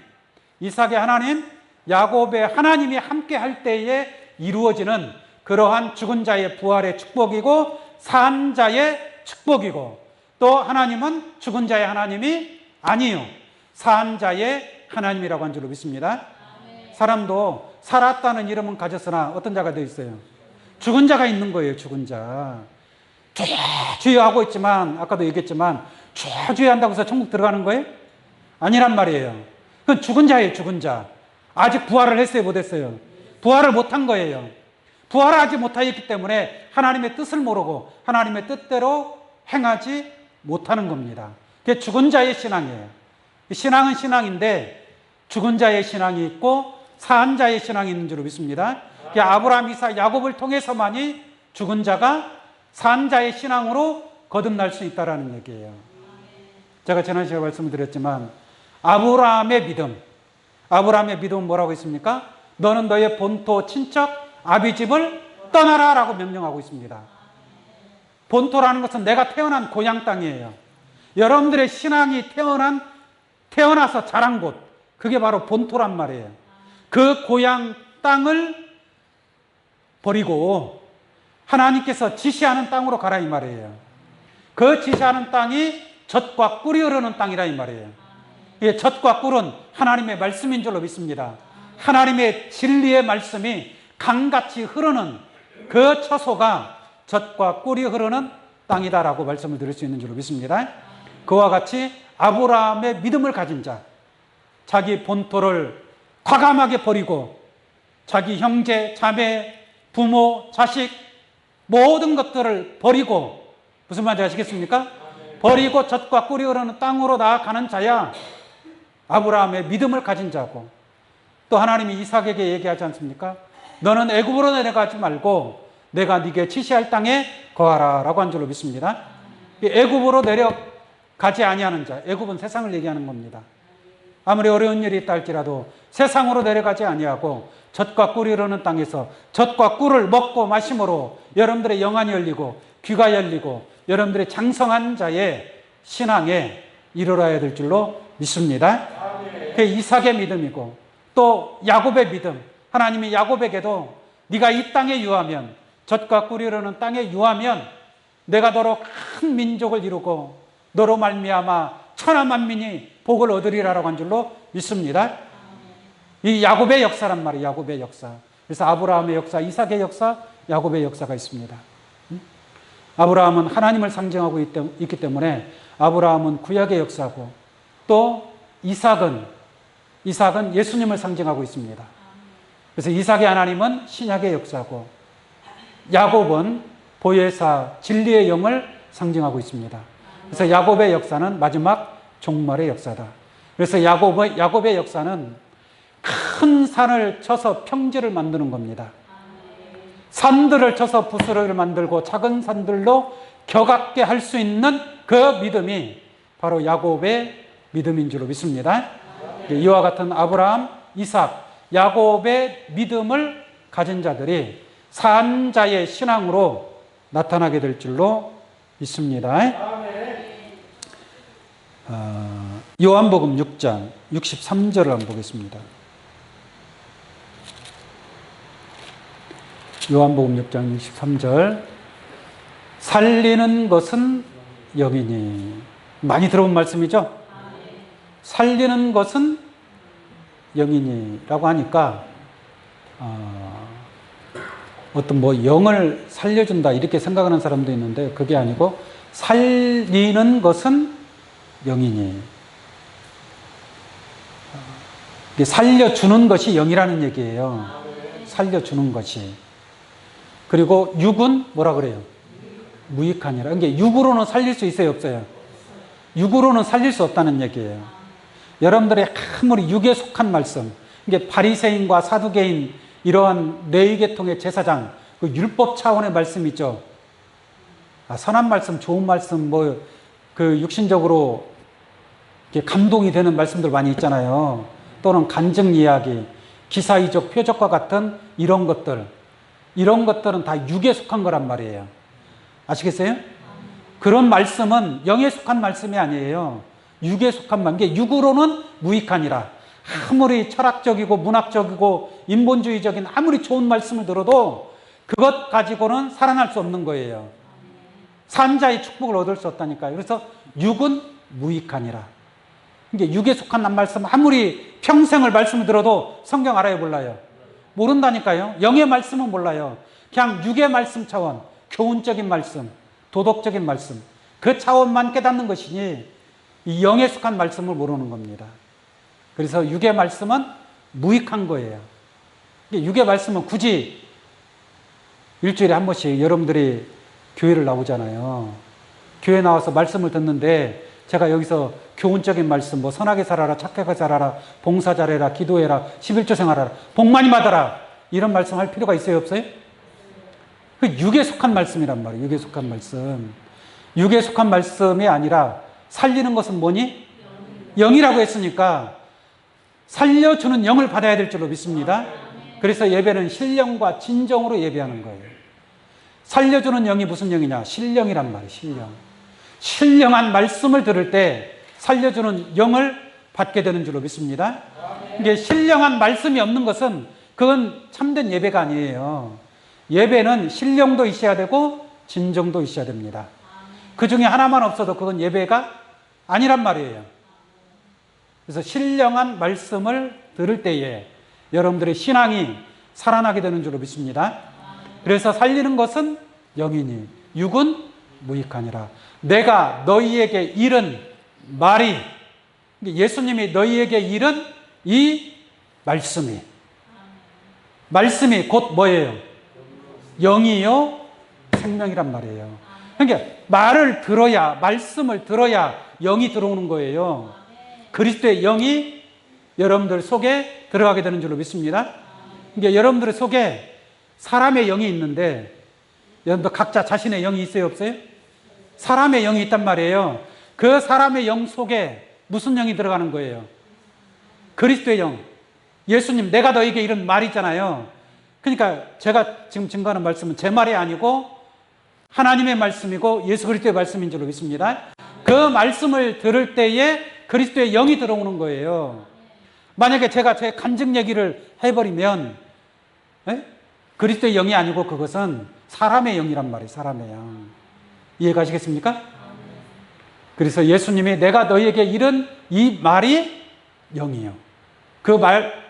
이삭의 하나님, 야곱의 하나님이 함께 할 때에 이루어지는 그러한 죽은 자의 부활의 축복이고 산 자의 축복이고, 또 하나님은 죽은 자의 하나님이 아니요 산 자의 하나님이라고 한 줄로 믿습니다. 사람도 살았다는 이름은 가졌으나 어떤 자가 되어 있어요? 죽은 자가 있는 거예요. 죽은 자. 주여하고 있지만, 아까도 얘기했지만 주여한다고 해서 천국 들어가는 거예요? 아니란 말이에요. 그건 죽은 자예요. 죽은 자. 아직 부활을 했어요? 못했어요? 부활을 못한 거예요. 부활하지 못하였기 때문에 하나님의 뜻을 모르고 하나님의 뜻대로 행하지 못하는 겁니다. 그게 죽은 자의 신앙이에요. 신앙은 신앙인데 죽은 자의 신앙이 있고 산 자의 신앙이 있는 줄로 믿습니다. 아브라함, 이삭, 야곱을 통해서만이 죽은 자가 산 자의 신앙으로 거듭날 수 있다는 얘기예요. 제가 지난 시간에 말씀을 드렸지만 아브라함의 믿음은 뭐라고 있습니까? 너는 너의 본토, 친척, 아비집을 떠나라 라고 명령하고 있습니다. 본토라는 것은 내가 태어난 고향 땅이에요. 여러분들의 신앙이 태어나서 자란 곳, 그게 바로 본토란 말이에요. 그 고향 땅을 버리고 하나님께서 지시하는 땅으로 가라 이 말이에요. 그 지시하는 땅이 젖과 꿀이 흐르는 땅이라 이 말이에요. 이 젖과 꿀은 하나님의 말씀인 줄로 믿습니다. 하나님의 진리의 말씀이 강같이 흐르는 그 처소가 젖과 꿀이 흐르는 땅이다라고 말씀을 드릴 수 있는 줄로 믿습니다. 그와 같이 아브라함의 믿음을 가진 자, 자기 본토를 과감하게 버리고 자기 형제, 자매, 부모, 자식 모든 것들을 버리고, 무슨 말인지 아시겠습니까? 버리고 젖과 꿀이 흐르는 땅으로 나아가는 자야 아브라함의 믿음을 가진 자고, 또 하나님이 이삭에게 얘기하지 않습니까? 너는 애굽으로 내려가지 말고 내가 네게 지시할 땅에 거하라 라고 한 줄로 믿습니다. 애굽으로 내려가지 아니하는 자, 애굽은 세상을 얘기하는 겁니다. 아무리 어려운 일이 있다 할지라도 세상으로 내려가지 아니하고 젖과 꿀이 흐르는 땅에서 젖과 꿀을 먹고 마심으로 여러분들의 영안이 열리고 귀가 열리고 여러분들의 장성한 자의 신앙에 이르러야 될 줄로 믿습니다. 그게 이삭의 믿음이고, 또 야곱의 믿음. 하나님이 야곱에게도 네가 이 땅에 유하면, 젖과 꿀이 흐르는 땅에 유하면 내가 너로 큰 민족을 이루고 너로 말미암아 천하 만민이 복을 얻으리라라고 한 줄로 믿습니다. 이 야곱의 역사란 말이에요. 야곱의 역사. 그래서 아브라함의 역사, 이삭의 역사, 야곱의 역사가 있습니다. 아브라함은 하나님을 상징하고 있기 때문에 아브라함은 구약의 역사고, 또 이삭은 예수님을 상징하고 있습니다. 그래서 이삭의 하나님은 신약의 역사고, 야곱은 보혜사 진리의 영을 상징하고 있습니다. 그래서 야곱의 역사는 마지막 종말의 역사다. 그래서 야곱의 역사는 큰 산을 쳐서 평지를 만드는 겁니다. 산들을 쳐서 부스러기를 만들고 작은 산들로 격하게 할 수 있는 그 믿음이 바로 야곱의 믿음인 줄로 믿습니다. 이와 같은 아브라함, 이삭, 야곱의 믿음을 가진 자들이 산자의 신앙으로 나타나게 될 줄로 믿습니다. 요한복음 6장 63절을 한번 보겠습니다. 요한복음 6장 63절. 살리는 것은 영이니. 많이 들어본 말씀이죠? 살리는 것은 영이니라고 하니까 어떤 영을 살려준다 이렇게 생각하는 사람도 있는데, 그게 아니고 살리는 것은 영이니. 살려주는 것이 영이라는 얘기예요. 살려주는 것이. 그리고 육은 뭐라 그래요? 무익하니라. 그러니까 육으로는 살릴 수 있어요, 없어요? 육으로는 살릴 수 없다는 얘기예요. 여러분들이 아무리 육에 속한 말씀, 이게 바리새인과 사두개인 이러한 레위계통의 제사장, 그 율법 차원의 말씀 있죠. 선한 말씀, 좋은 말씀, 그 육신적으로 이렇게 감동이 되는 말씀들 많이 있잖아요. 또는 간증 이야기, 기사이적 표적과 같은 이런 것들은 다 육에 속한 거란 말이에요. 아시겠어요? 그런 말씀은 영에 속한 말씀이 아니에요. 육에 속한 말. 이게 육으로는 무익하니라. 아무리 철학적이고 문학적이고 인본주의적인 아무리 좋은 말씀을 들어도 그것 가지고는 살아날 수 없는 거예요. 산자의 축복을 얻을 수 없다니까요. 그래서 육은 무익하니라. 이게 육에 속한 말씀, 아무리 평생을 말씀을 들어도 성경 알아요, 몰라요? 모른다니까요. 영의 말씀은 몰라요. 그냥 육의 말씀 차원, 교훈적인 말씀, 도덕적인 말씀, 그 차원만 깨닫는 것이니 이 영에 속한 말씀을 모르는 겁니다. 그래서 육의 말씀은 무익한 거예요. 육의 말씀은 굳이 일주일에 한 번씩 여러분들이 교회를 나오잖아요. 교회 나와서 말씀을 듣는데 제가 여기서 교훈적인 말씀, 선하게 살아라, 착하게 살아라, 봉사 잘해라, 기도해라, 11조 생활하라, 복 많이 받아라, 이런 말씀 할 필요가 있어요, 없어요? 그 육에 속한 말씀이란 말이에요. 육에 속한 말씀. 육에 속한 말씀이 아니라 살리는 것은 뭐니? 영이라고 했으니까 살려주는 영을 받아야 될 줄로 믿습니다. 그래서 예배는 신령과 진정으로 예배하는 거예요. 살려주는 영이 무슨 영이냐? 신령이란 말이에요. 신령. 신령한 말씀을 들을 때 살려주는 영을 받게 되는 줄로 믿습니다. 이게 신령한 말씀이 없는 것은 그건 참된 예배가 아니에요. 예배는 신령도 있어야 되고 진정도 있어야 됩니다. 그 중에 하나만 없어도 그건 예배가 아니란 말이에요. 그래서 신령한 말씀을 들을 때에 여러분들의 신앙이 살아나게 되는 줄로 믿습니다. 그래서 살리는 것은 영이니 육은 무익하니라. 내가 너희에게 이른 말이, 예수님이 너희에게 이른 이 말씀이 곧 뭐예요? 영이요 생명이란 말이에요. 그러니까 말을 들어야, 말씀을 들어야 영이 들어오는 거예요. 그리스도의 영이 여러분들 속에 들어가게 되는 줄로 믿습니다. 그러니까 여러분들 속에 사람의 영이 있는데, 여러분들 각자 자신의 영이 있어요, 없어요? 사람의 영이 있단 말이에요. 그 사람의 영 속에 무슨 영이 들어가는 거예요? 그리스도의 영. 예수님, 내가 너에게 이런 말이잖아요. 그러니까 제가 지금 증거하는 말씀은 제 말이 아니고 하나님의 말씀이고 예수 그리스도의 말씀인 줄로 믿습니다. 그 말씀을 들을 때에 그리스도의 영이 들어오는 거예요. 만약에 제가 제 간증 얘기를 해버리면 그리스도의 영이 아니고 그것은 사람의 영이란 말이에요. 사람의 영. 이해가시겠습니까? 그래서 예수님이 내가 너희에게 이런 이 말이 영이에요. 그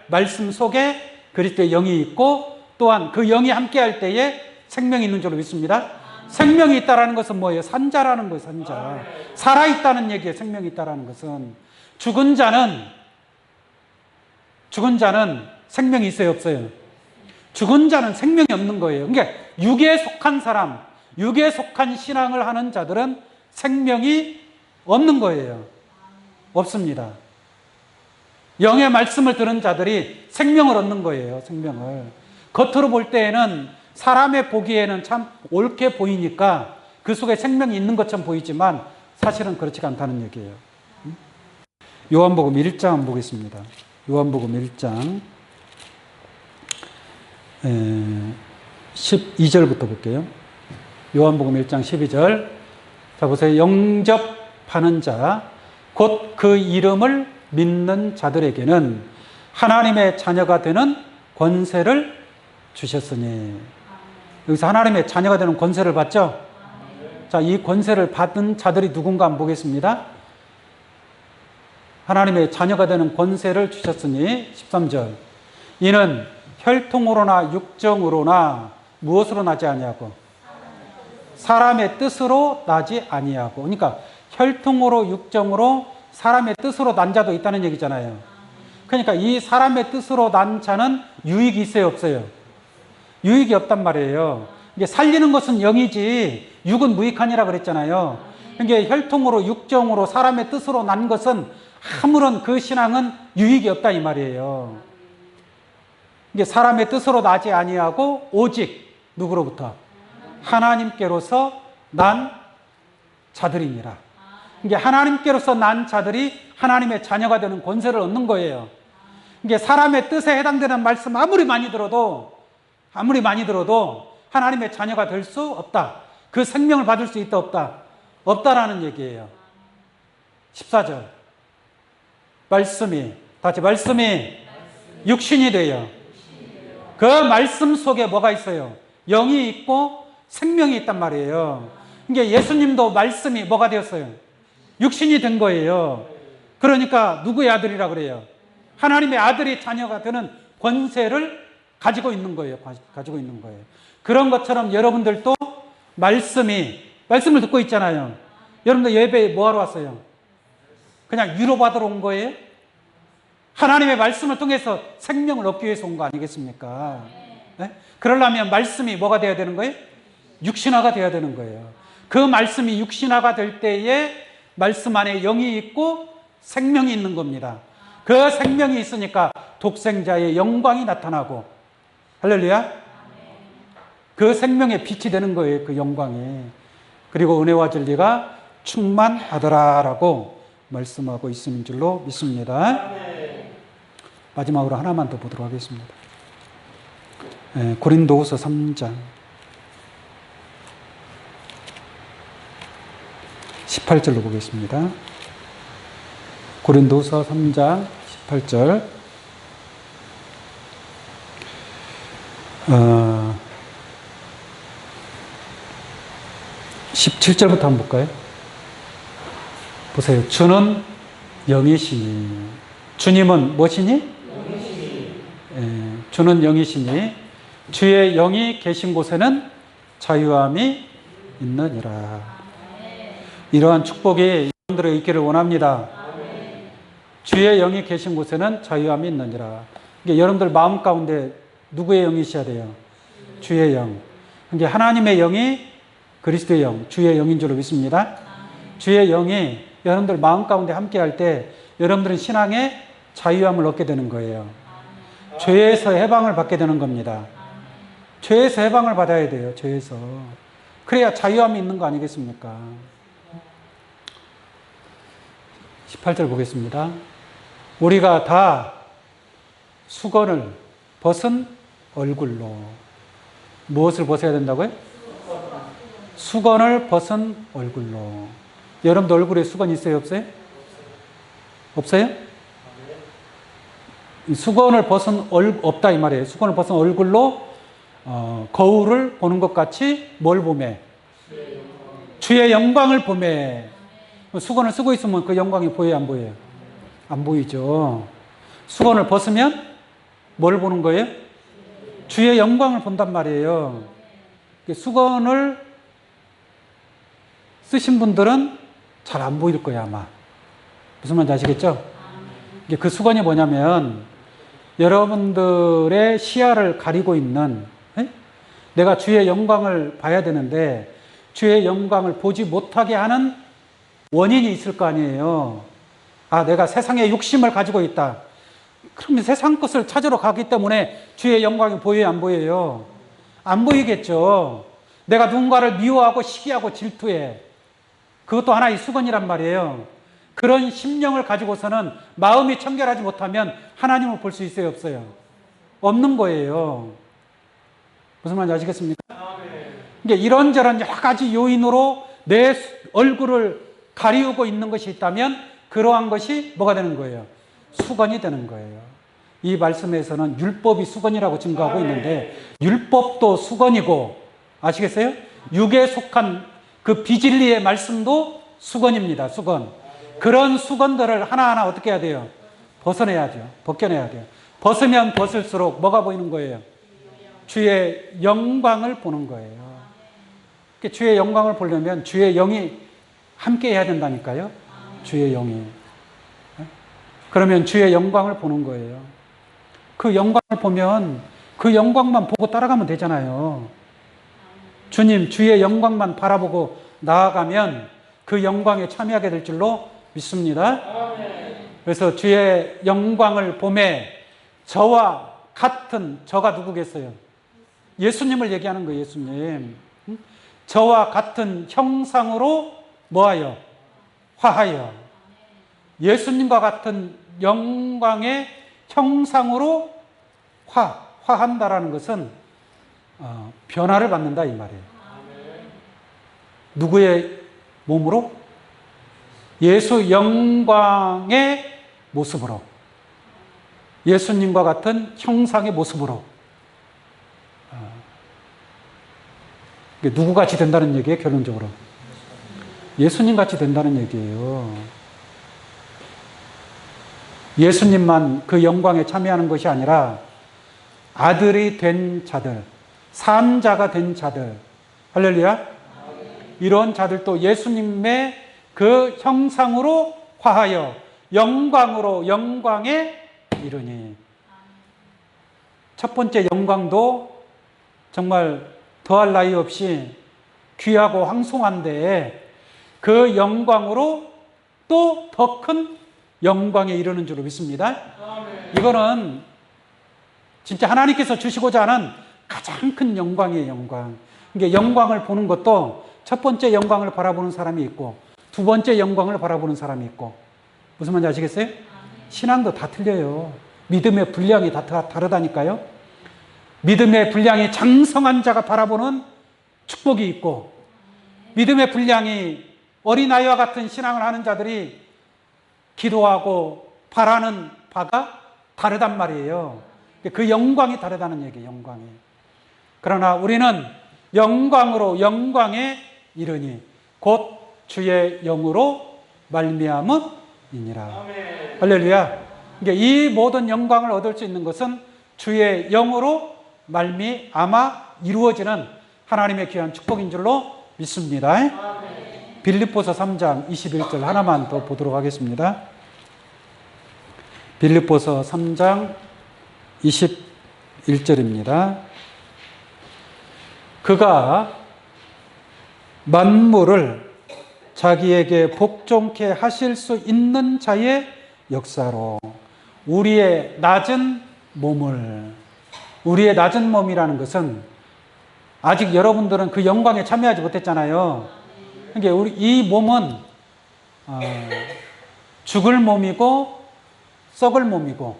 말씀 속에 그리스도의 영이 있고 또한 그 영이 함께할 때에 생명이 있는 줄로 믿습니다. 생명이 있다는 것은 뭐예요? 산자라는 거예요. 산자. 살아있다는 얘기예요. 생명이 있다는 것은. 죽은 자는 생명이 있어요? 없어요? 죽은 자는 생명이 없는 거예요. 그러니까 육에 속한 사람, 육에 속한 신앙을 하는 자들은 생명이 없는 거예요. 없습니다. 영의 말씀을 들은 자들이 생명을 얻는 거예요. 생명을. 겉으로 볼 때에는 사람의 보기에는 참 옳게 보이니까 그 속에 생명이 있는 것처럼 보이지만 사실은 그렇지가 않다는 얘기예요. 요한복음 1장 한번 보겠습니다. 요한복음 1장 12절부터 볼게요. 요한복음 1장 12절. 자, 보세요. 영접하는 자, 곧 그 이름을 믿는 자들에게는 하나님의 자녀가 되는 권세를 주셨으니. 여기서 하나님의 자녀가 되는 권세를 받죠? 자, 이 권세를 받은 자들이 누군가 한번 보겠습니다. 하나님의 자녀가 되는 권세를 주셨으니 13절. 이는 혈통으로나 육정으로나 무엇으로 나지 아니하고 사람의 뜻으로 나지 아니하고. 그러니까 혈통으로 육정으로 사람의 뜻으로 난 자도 있다는 얘기잖아요. 그러니까 이 사람의 뜻으로 난 자는 유익이 있어요, 없어요? 유익이 없단 말이에요. 이게 살리는 것은 영이지 육은 무익하니라 그랬잖아요. 그러니까 혈통으로 육정으로 사람의 뜻으로 난 것은 아무런 그 신앙은 유익이 없다 이 말이에요. 이게 사람의 뜻으로 나지 아니하고 오직 누구로부터? 하나님께로서 난 자들이니라. 이게 하나님께로서 난 자들이 하나님의 자녀가 되는 권세를 얻는 거예요. 이게 사람의 뜻에 해당되는 말씀 아무리 많이 들어도 하나님의 자녀가 될 수 없다. 그 생명을 받을 수 있다 없다? 없다라는 얘기예요. 14절. 말씀이 육신이 돼요. 그 말씀 속에 뭐가 있어요? 영이 있고 생명이 있단 말이에요. 그러니까 예수님도 말씀이 뭐가 되었어요? 육신이 된 거예요. 그러니까 누구의 아들이라 그래요? 하나님의 아들이 자녀가 되는 권세를 가지고 있는 거예요. 그런 것처럼 여러분들도 말씀을 듣고 있잖아요. 여러분들 예배에 뭐 하러 왔어요? 그냥 위로받으러 온 거예요? 하나님의 말씀을 통해서 생명을 얻기 위해서 온 거 아니겠습니까? 네? 그러려면 말씀이 뭐가 돼야 되는 거예요? 육신화가 돼야 되는 거예요. 그 말씀이 육신화가 될 때에 말씀 안에 영이 있고 생명이 있는 겁니다. 그 생명이 있으니까 독생자의 영광이 나타나고, 할렐루야. 그 생명의 빛이 되는 거예요. 그 영광이. 그리고 은혜와 진리가 충만하더라라고 말씀하고 있는 줄로 믿습니다. 마지막으로 하나만 더 보도록 하겠습니다. 고린도후서 3장 18절로 보겠습니다. 고린도후서 3장 18절. 17절부터 한번 볼까요? 보세요. 주는 영이시니. 주님은 무엇이니? 주는 영이시니 주의 영이 계신 곳에는 자유함이 있느니라. 이러한 축복이 여러분들에게 있기를 원합니다. 주의 영이 계신 곳에는 자유함이 있느니라. 그러니까 여러분들 마음 가운데 누구의 영이 있어야 돼요? 주의 영. 그러니까 하나님의 영이 그리스도의 영, 주의 영인 줄로 믿습니다. 주의 영이 여러분들 마음 가운데 함께 할 때 여러분들은 신앙의 자유함을 얻게 되는 거예요. 죄에서 해방을 받게 되는 겁니다. 죄에서 해방을 받아야 돼요. 죄에서. 그래야 자유함이 있는 거 아니겠습니까? 18절 보겠습니다. 우리가 다 수건을 벗은 얼굴로. 무엇을 벗어야 된다고요? 수건을 벗은 얼굴로. 여러분도 얼굴에 수건 있어요? 없어요? 없어요? 수건을 벗은 없다 이 말이에요. 수건을 벗은 얼굴로 거울을 보는 것 같이 뭘 보매? 주의 영광을 보매. 수건을 쓰고 있으면 그 영광이 보여요? 안 보여요? 안 보이죠. 수건을 벗으면 뭘 보는 거예요? 주의 영광을 본단 말이에요. 수건을 쓰신 분들은 잘 안 보일 거예요, 아마. 무슨 말인지 아시겠죠? 그 수건이 뭐냐면 여러분들의 시야를 가리고 있는, 내가 주의 영광을 봐야 되는데 주의 영광을 보지 못하게 하는 원인이 있을 거 아니에요. 아, 내가 세상의 욕심을 가지고 있다. 그러면 세상 것을 찾으러 가기 때문에 주의 영광이 보여요, 안 보여요? 안 보이겠죠. 내가 누군가를 미워하고 시기하고 질투해. 그것도 하나의 수건이란 말이에요. 그런 심령을 가지고서는 마음이 청결하지 못하면 하나님을 볼 수 있어요, 없어요? 없는 거예요. 무슨 말인지 아시겠습니까? 그러니까 이런저런 여러 가지 요인으로 내 얼굴을 가리우고 있는 것이 있다면 그러한 것이 뭐가 되는 거예요? 수건이 되는 거예요. 이 말씀에서는 율법이 수건이라고 증거하고 있는데 율법도 수건이고, 아시겠어요? 육에 속한 그 비진리의 말씀도 수건입니다. 수건. 그런 수건들을 하나하나 어떻게 해야 돼요? 벗어내야죠. 벗겨내야 돼요. 벗으면 벗을수록 뭐가 보이는 거예요? 주의 영광을 보는 거예요. 주의 영광을 보려면 주의 영이 함께 해야 된다니까요. 주의 영이. 그러면 주의 영광을 보는 거예요. 그 영광을 보면 그 영광만 보고 따라가면 되잖아요. 주님, 주의 영광만 바라보고 나아가면 그 영광에 참여하게 될 줄로 믿습니다. 그래서 주의 영광을 보매 저와 같은, 저가 누구겠어요? 예수님을 얘기하는 거예요, 예수님. 저와 같은 형상으로 뭐하여? 화하여. 예수님과 같은 영광의 형상으로 화한다라는 것은 변화를 받는다 이 말이에요. 누구의 몸으로? 예수 영광의 모습으로. 예수님과 같은 형상의 모습으로. 누구같이 된다는 얘기예요, 결론적으로? 예수님같이 된다는 얘기예요. 예수님만 그 영광에 참여하는 것이 아니라 아들이 된 자들, 산자가 된 자들, 할렐루야, 이런 자들도 예수님의 그 형상으로 화하여 영광으로 영광에 이르니. 첫 번째 영광도 정말 더할 나위 없이 귀하고 황송한데 그 영광으로 또 더 큰 영광에 이르는 줄로 믿습니다. 이거는 진짜 하나님께서 주시고자 하는 가장 큰 영광이에요, 영광. 그러니까 영광을 보는 것도 첫 번째 영광을 바라보는 사람이 있고 두 번째 영광을 바라보는 사람이 있고. 무슨 말인지 아시겠어요? 신앙도 다 틀려요. 믿음의 분량이 다 다르다니까요. 믿음의 분량이 장성한 자가 바라보는 축복이 있고 믿음의 분량이 어린아이와 같은 신앙을 하는 자들이 기도하고 바라는 바가 다르단 말이에요. 그 영광이 다르다는 얘기예요, 영광이. 그러나 우리는 영광으로 영광에 이르니 곧 주의 영으로 말미암음이니라. 할렐루야. 그러니까 이 모든 영광을 얻을 수 있는 것은 주의 영으로 말미암아 이루어지는 하나님의 귀한 축복인 줄로 믿습니다. 빌립보서 3장 21절 하나만 더 보도록 하겠습니다. 빌립보서 3장 21절입니다. 그가 만물을 자기에게 복종케 하실 수 있는 자의 역사로 우리의 낮은 몸을, 우리의 낮은 몸이라는 것은 아직 여러분들은 그 영광에 참여하지 못했잖아요. 그러니까 우리 이 몸은 죽을 몸이고 썩을 몸이고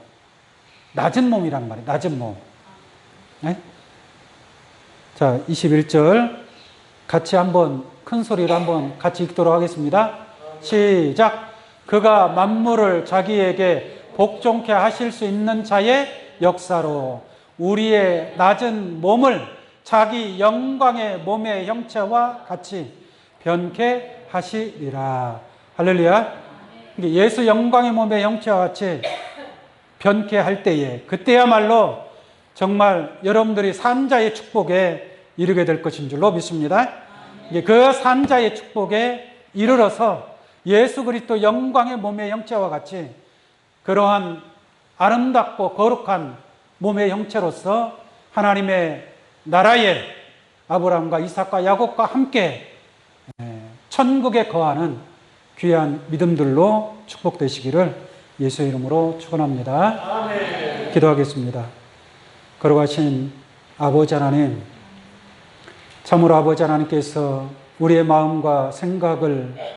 낮은 몸이란 말이에요. 낮은 몸. 네? 자, 21절 같이 한번 큰 소리로 한번 같이 읽도록 하겠습니다. 시작. 그가 만물을 자기에게 복종케 하실 수 있는 자의 역사로 우리의 낮은 몸을 자기 영광의 몸의 형체와 같이 변케 하시리라. 할렐루야. 예수 영광의 몸의 형체와 같이 변케 할 때에 그때야말로 정말 여러분들이 산자의 축복에 이르게 될 것인 줄로 믿습니다. 그 산자의 축복에 이르러서 예수 그리스도 영광의 몸의 형체와 같이 그러한 아름답고 거룩한 몸의 형체로서 하나님의 나라에 아브라함과 이삭과 야곱과 함께 천국에 거하는 귀한 믿음들로 축복되시기를 예수의 이름으로 축원합니다. 아멘. 기도하겠습니다. 거룩하신 아버지 하나님, 참으로 아버지 하나님께서 우리의 마음과 생각을